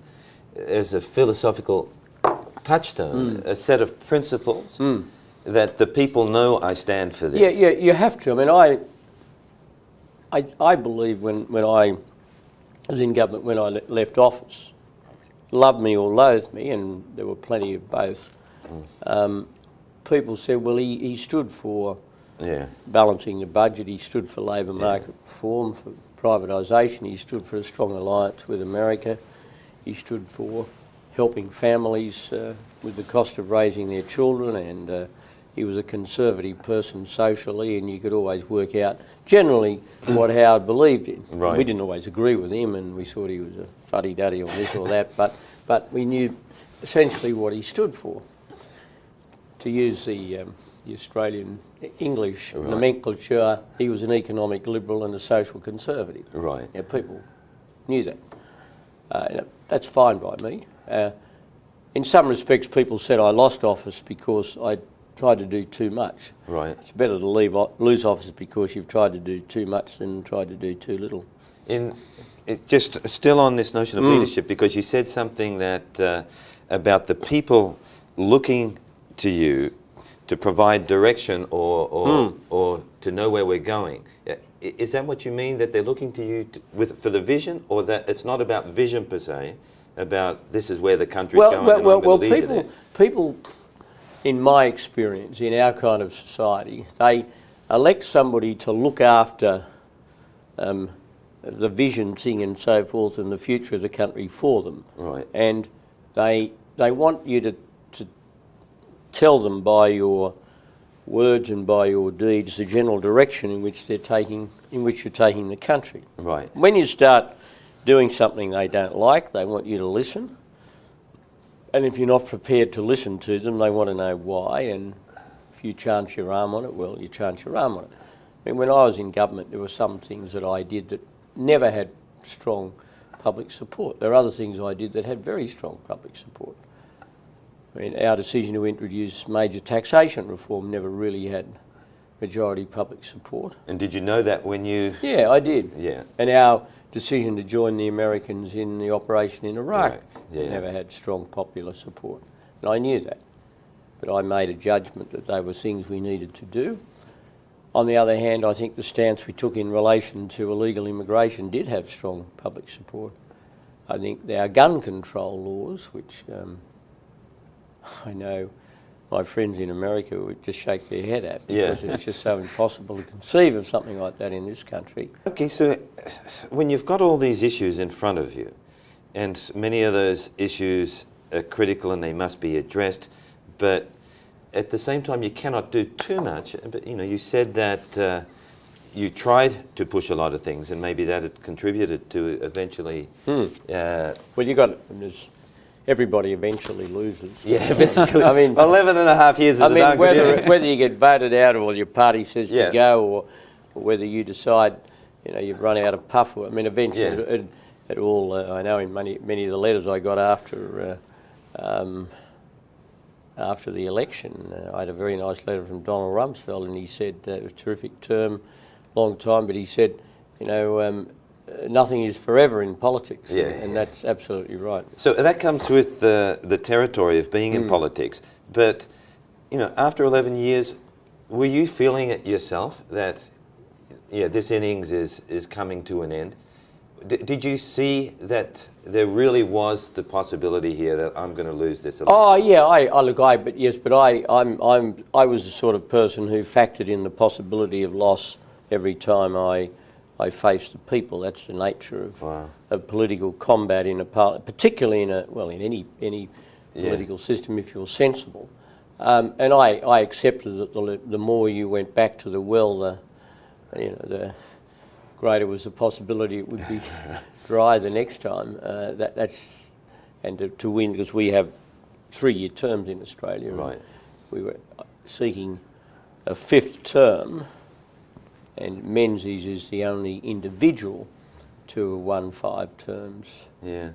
as a philosophical touchstone, a set of principles that the people know I stand for this. Yeah, you have to. I mean, I believe when I was in government, when I left office, love me or loathe me, and there were plenty of both, people said, well, he stood for balancing the budget, he stood for labour market reform, for privatisation, he stood for a strong alliance with America, he stood for helping families with the cost of raising their children, and he was a conservative person socially, and you could always work out generally what Howard believed in. Right. We didn't always agree with him, and we thought he was a fuddy-duddy on this or that, but we knew essentially what he stood for. To use the Australian English nomenclature, he was an economic liberal and a social conservative. Right. Yeah, people knew that. That's fine by me. In some respects, people said I lost office because I tried to do too much. Right. It's better to lose office because you've tried to do too much than tried to do too little. Just still on this notion of leadership, because you said something that about the people looking to you to provide direction or to know where we're going. Is that what you mean, that they're looking to you for the vision, or that it's not about vision per se, about this is where the country's going and I'm going to lead you there? People, in my experience, in our kind of society, they elect somebody to look after the vision thing and so forth and the future of the country for them. Right. And they want you to tell them by your words and by your deeds the general direction in which you're taking the country. Right. When you start doing something they don't like, they want you to listen. And if you're not prepared to listen to them, they want to know why. And if you chance your arm on it, well, you chance your arm on it. I mean, when I was in government, there were some things that I did that never had strong public support. There are other things I did that had very strong public support. I mean, our decision to introduce major taxation reform never really had majority public support. And did you know that when you... Yeah, I did. Yeah. And our decision to join the Americans in the operation in Iraq never had strong popular support. And I knew that. But I made a judgment that they were things we needed to do. On the other hand, I think the stance we took in relation to illegal immigration did have strong public support. I think our gun control laws, which I know my friends in America would just shake their head at, because it's just so impossible to conceive of something like that in this country. Okay, so when you've got all these issues in front of you, and many of those issues are critical and they must be addressed, but at the same time you cannot do too much. But you said that you tried to push a lot of things, and maybe that had contributed to eventually... Well, you got... Everybody eventually loses. Yeah, eventually. I mean, 11 and a half years is whether you get voted out or your party says to go, or whether you decide, you've run out of puff. I mean, eventually it all. I know in many of the letters I got after the election, I had a very nice letter from Donald Rumsfeld, and he said it was a terrific term, long time, but he said, nothing is forever in politics, and that's absolutely right. So that comes with the territory of being in politics. But, after 11 years, were you feeling it yourself that, this innings is coming to an end? Did you see that there really was the possibility here that I'm going to lose this election? Oh yeah, I was the sort of person who factored in the possibility of loss every time I face the people. That's the nature of political combat in a parliament, particularly in any political system, if you're sensible. And I accepted that the more you went back to the well, the greater was the possibility it would be dry the next time. To win, because we have 3-year terms in Australia. Right. We were seeking a 5th term. And Menzies is the only individual to have won 5 terms. Yeah.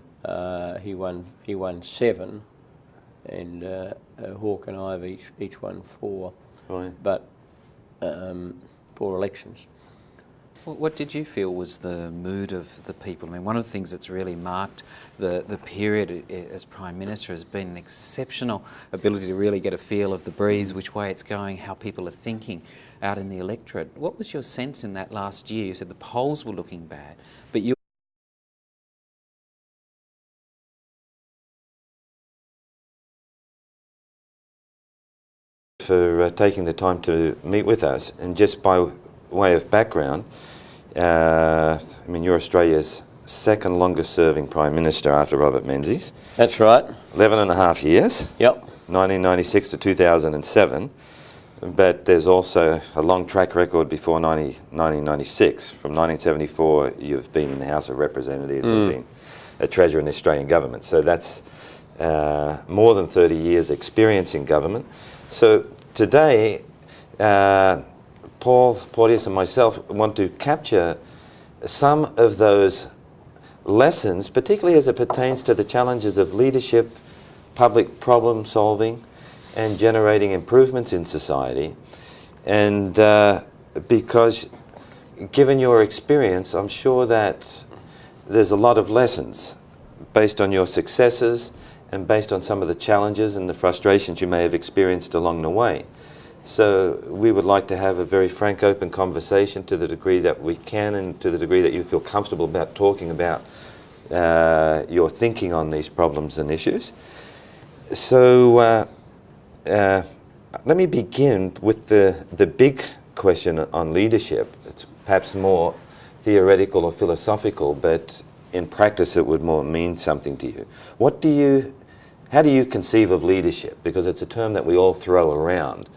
He won 7, and Hawke and I have each won 4. Right. But 4 elections. What did you feel was the mood of the people? I mean, one of the things that's really marked the period as Prime Minister has been an exceptional ability to really get a feel of the breeze, which way it's going, how people are thinking out in the electorate. What was your sense in that last year? You said the polls were looking bad, but you for taking the time to meet with us. And just by way of background, I mean, you're Australia's second longest serving Prime Minister after Robert Menzies. That's right. 11.5 years. Yep. 1996 to 2007. But there's also a long track record before 1996. From 1974, you've been in the House of Representatives and been a Treasurer in the Australian government. So that's more than 30 years experience in government. So today, Paul Porteous and myself want to capture some of those lessons, particularly as it pertains to the challenges of leadership, public problem solving, and generating improvements in society. And because given your experience, I'm sure that there's a lot of lessons based on your successes and based on some of the challenges and the frustrations you may have experienced along the way. So we would like to have a very frank, open conversation to the degree that we can and to the degree that you feel comfortable about talking about your thinking on these problems and issues. So let me begin with the big question on leadership. It's perhaps more theoretical or philosophical, but in practice it would more mean something to you. How do you conceive of leadership? Because it's a term that we all throw around.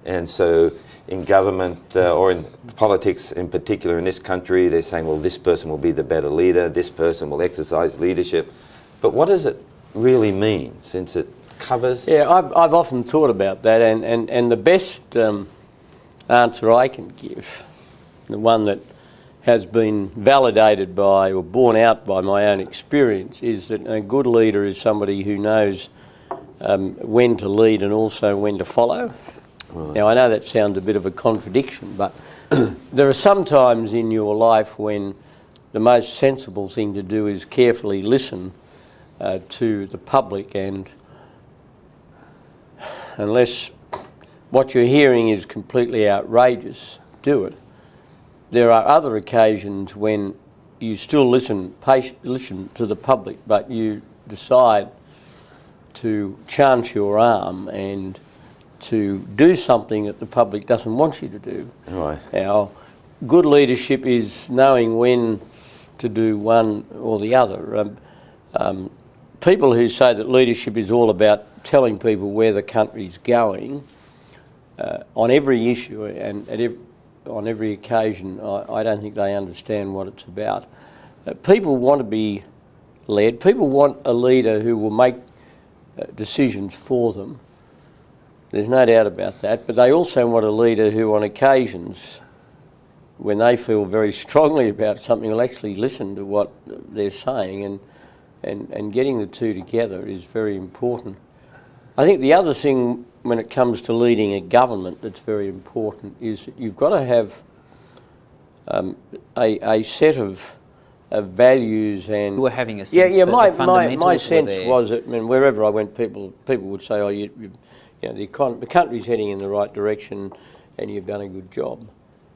And so in government or in politics in particular in this country, they're saying, well, this person will be the better leader, this person will exercise leadership. But what does it really mean, since it covers? Yeah, I've often thought about that, and the best answer I can give, the one that has been validated by or borne out by my own experience, is that a good leader is somebody who knows when to lead and also when to follow. Right. Now, I know that sounds a bit of a contradiction, but there are some times in your life when the most sensible thing to do is carefully listen to the public, and unless what you're hearing is completely outrageous, do it. There are other occasions when you still listen to the public, but you decide to chance your arm and to do something that the public doesn't want you to do. Right. Now, good leadership is knowing when to do one or the other. People who say that leadership is all about telling people where the country's going on every issue and on every occasion, I don't think they understand what it's about. People want to be led. People want a leader who will make decisions for them. There's no doubt about that. But they also want a leader who, on occasions, when they feel very strongly about something, will actually listen to what they're saying, and getting the two together is very important. I think the other thing when it comes to leading a government that's very important is that you've got to have a set of values and... You were having a sense that the fundamentals my sense were there. was that, I mean, wherever I went, people would say, oh, you know, the country's heading in the right direction and you've done a good job.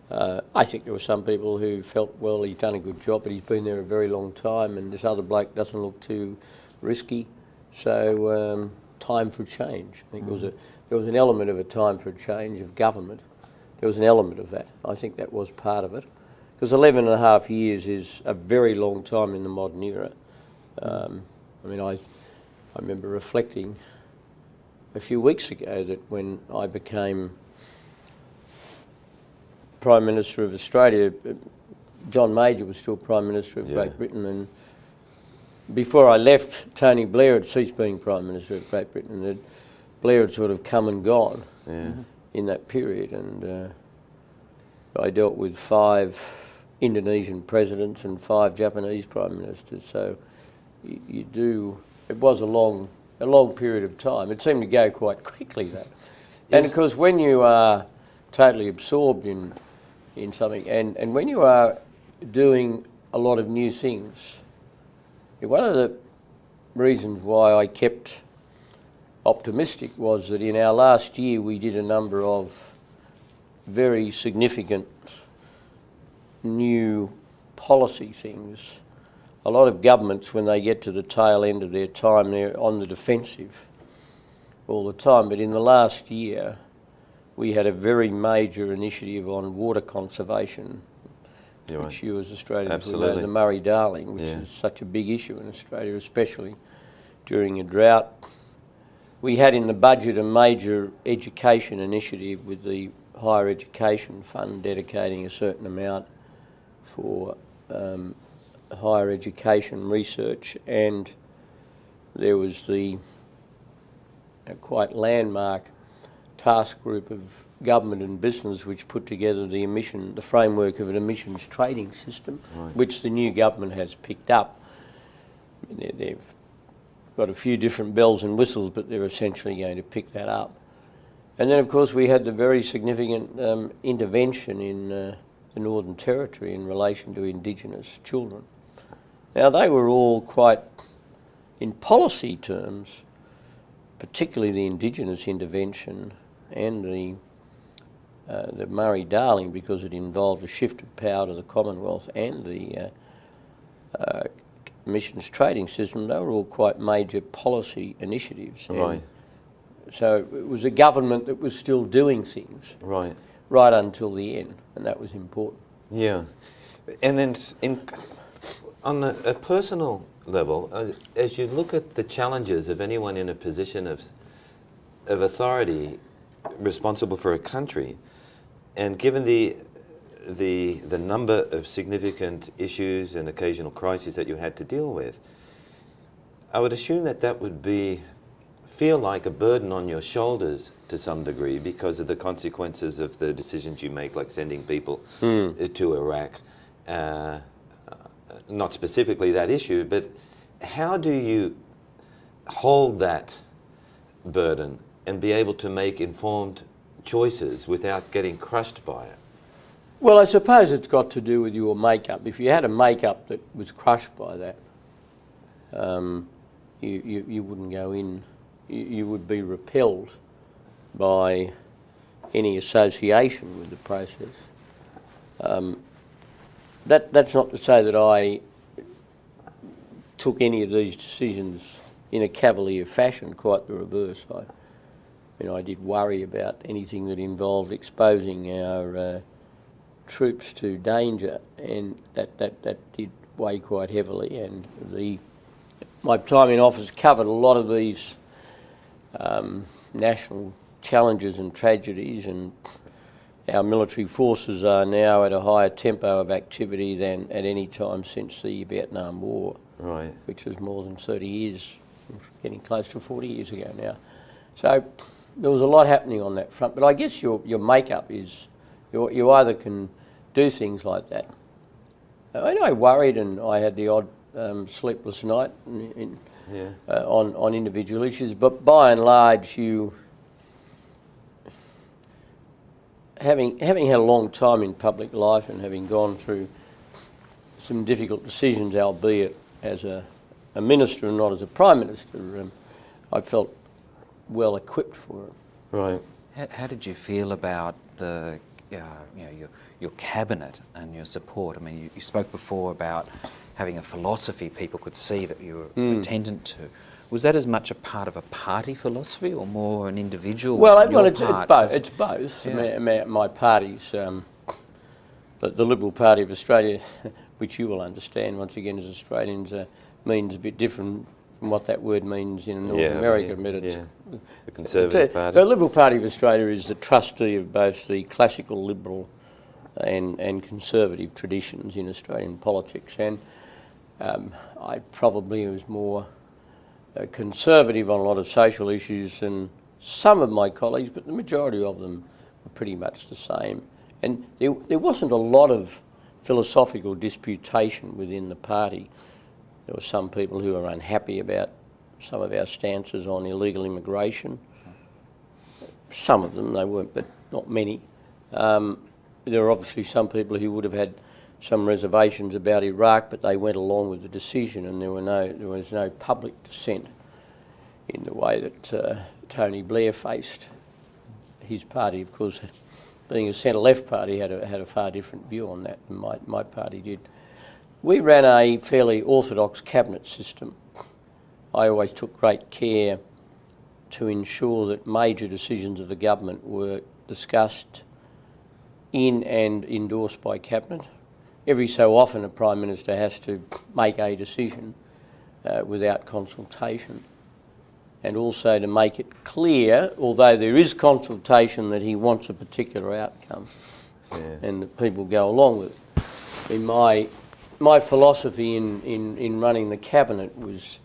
I think there were some people who felt, well, he's done a good job, but he's been there a very long time and this other bloke doesn't look too risky. So time for change. I think there was an element of a time for a change of government. There was an element of that. I think that was part of it. Because 11.5 years is a very long time in the modern era. I mean, I remember reflecting a few weeks ago that when I became Prime Minister of Australia, John Major was still Prime Minister of Great Britain, and before I left, Tony Blair had ceased being Prime Minister of Great Britain, and Blair had sort of come and gone in that period, and I dealt with 5 Indonesian presidents and 5 Japanese Prime Ministers, so you do, it was a long period of time. It seemed to go quite quickly though. And of course when you are totally absorbed in in something. And when you are doing a lot of new things, one of the reasons why I kept optimistic was that in our last year we did a number of very significant new policy things. A lot of governments, when they get to the tail end of their time, they're on the defensive all the time. But in the last year, we had a very major initiative on water conservation, which you as Australians will know, the Murray-Darling, which is such a big issue in Australia, especially during a drought. We had in the budget a major education initiative with the Higher Education Fund dedicating a certain amount for higher education research, and there was the quite landmark task group of government and business which put together the framework of an emissions trading system, which the new government has picked up. They've got a few different bells and whistles, but they're essentially going to pick that up. And then, of course, we had the very significant intervention in the Northern Territory in relation to Indigenous children. Now, they were all quite, in policy terms, particularly the Indigenous intervention and the Murray-Darling, because it involved a shift of power to the Commonwealth, and the emissions trading system. They were all quite major policy initiatives. Right. So it was a government that was still doing things right until the end, and that was important. Yeah. And then on a personal level, as you look at the challenges of anyone in a position of authority responsible for a country, and given the number of significant issues and occasional crises that you had to deal with, I would assume that would feel like a burden on your shoulders to some degree because of the consequences of the decisions you make, like sending people to Iraq. Not specifically that issue, but how do you hold that burden and be able to make informed choices without getting crushed by it? Well, I suppose it's got to do with your makeup. If you had a makeup that was crushed by that, you wouldn't go in. You would be repelled by any association with the process. That's not to say that I took any of these decisions in a cavalier fashion, quite the reverse. I did worry about anything that involved exposing our troops to danger, and that did weigh quite heavily. And my time in office covered a lot of these national challenges and tragedies, and our military forces are now at a higher tempo of activity than at any time since the Vietnam War, which was more than 30 years, getting close to 40 years ago now. So there was a lot happening on that front, but I guess your makeup is, you either can do things like that. I worried, and I had the odd sleepless night on individual issues, but by and large, having had a long time in public life and having gone through some difficult decisions, albeit as a minister and not as a Prime Minister, I felt well equipped for it. Right. How did you feel about your cabinet and your support? I mean, you spoke before about having a philosophy people could see that you were attendant to. Was that as much a part of a party philosophy or more an individual? Well, it's both. It's both. Yeah. My party's, the Liberal Party of Australia, which you will understand once again as Australians, means a bit different from what that word means in North America. But it's the Conservative Party. The Liberal Party of Australia is the trustee of both the classical Liberal and Conservative traditions in Australian politics, and I probably was more conservative on a lot of social issues than some of my colleagues, but the majority of them were pretty much the same. And there wasn't a lot of philosophical disputation within the party. There were some people who were unhappy about some of our stances on illegal immigration. Some of them they weren't, but not many. there are obviously some people who would have had some reservations about Iraq, but they went along with the decision, and there was no public dissent in the way that Tony Blair faced his party. Of course, being a centre-left party, had a far different view on that than my party did. We ran a fairly orthodox cabinet system. I always took great care to ensure that major decisions of the government were discussed in and endorsed by cabinet. Every so often a Prime Minister has to make a decision without consultation, and also to make it clear, although there is consultation, that he wants a particular outcome, and that people go along with it. I mean, my philosophy in running the cabinet was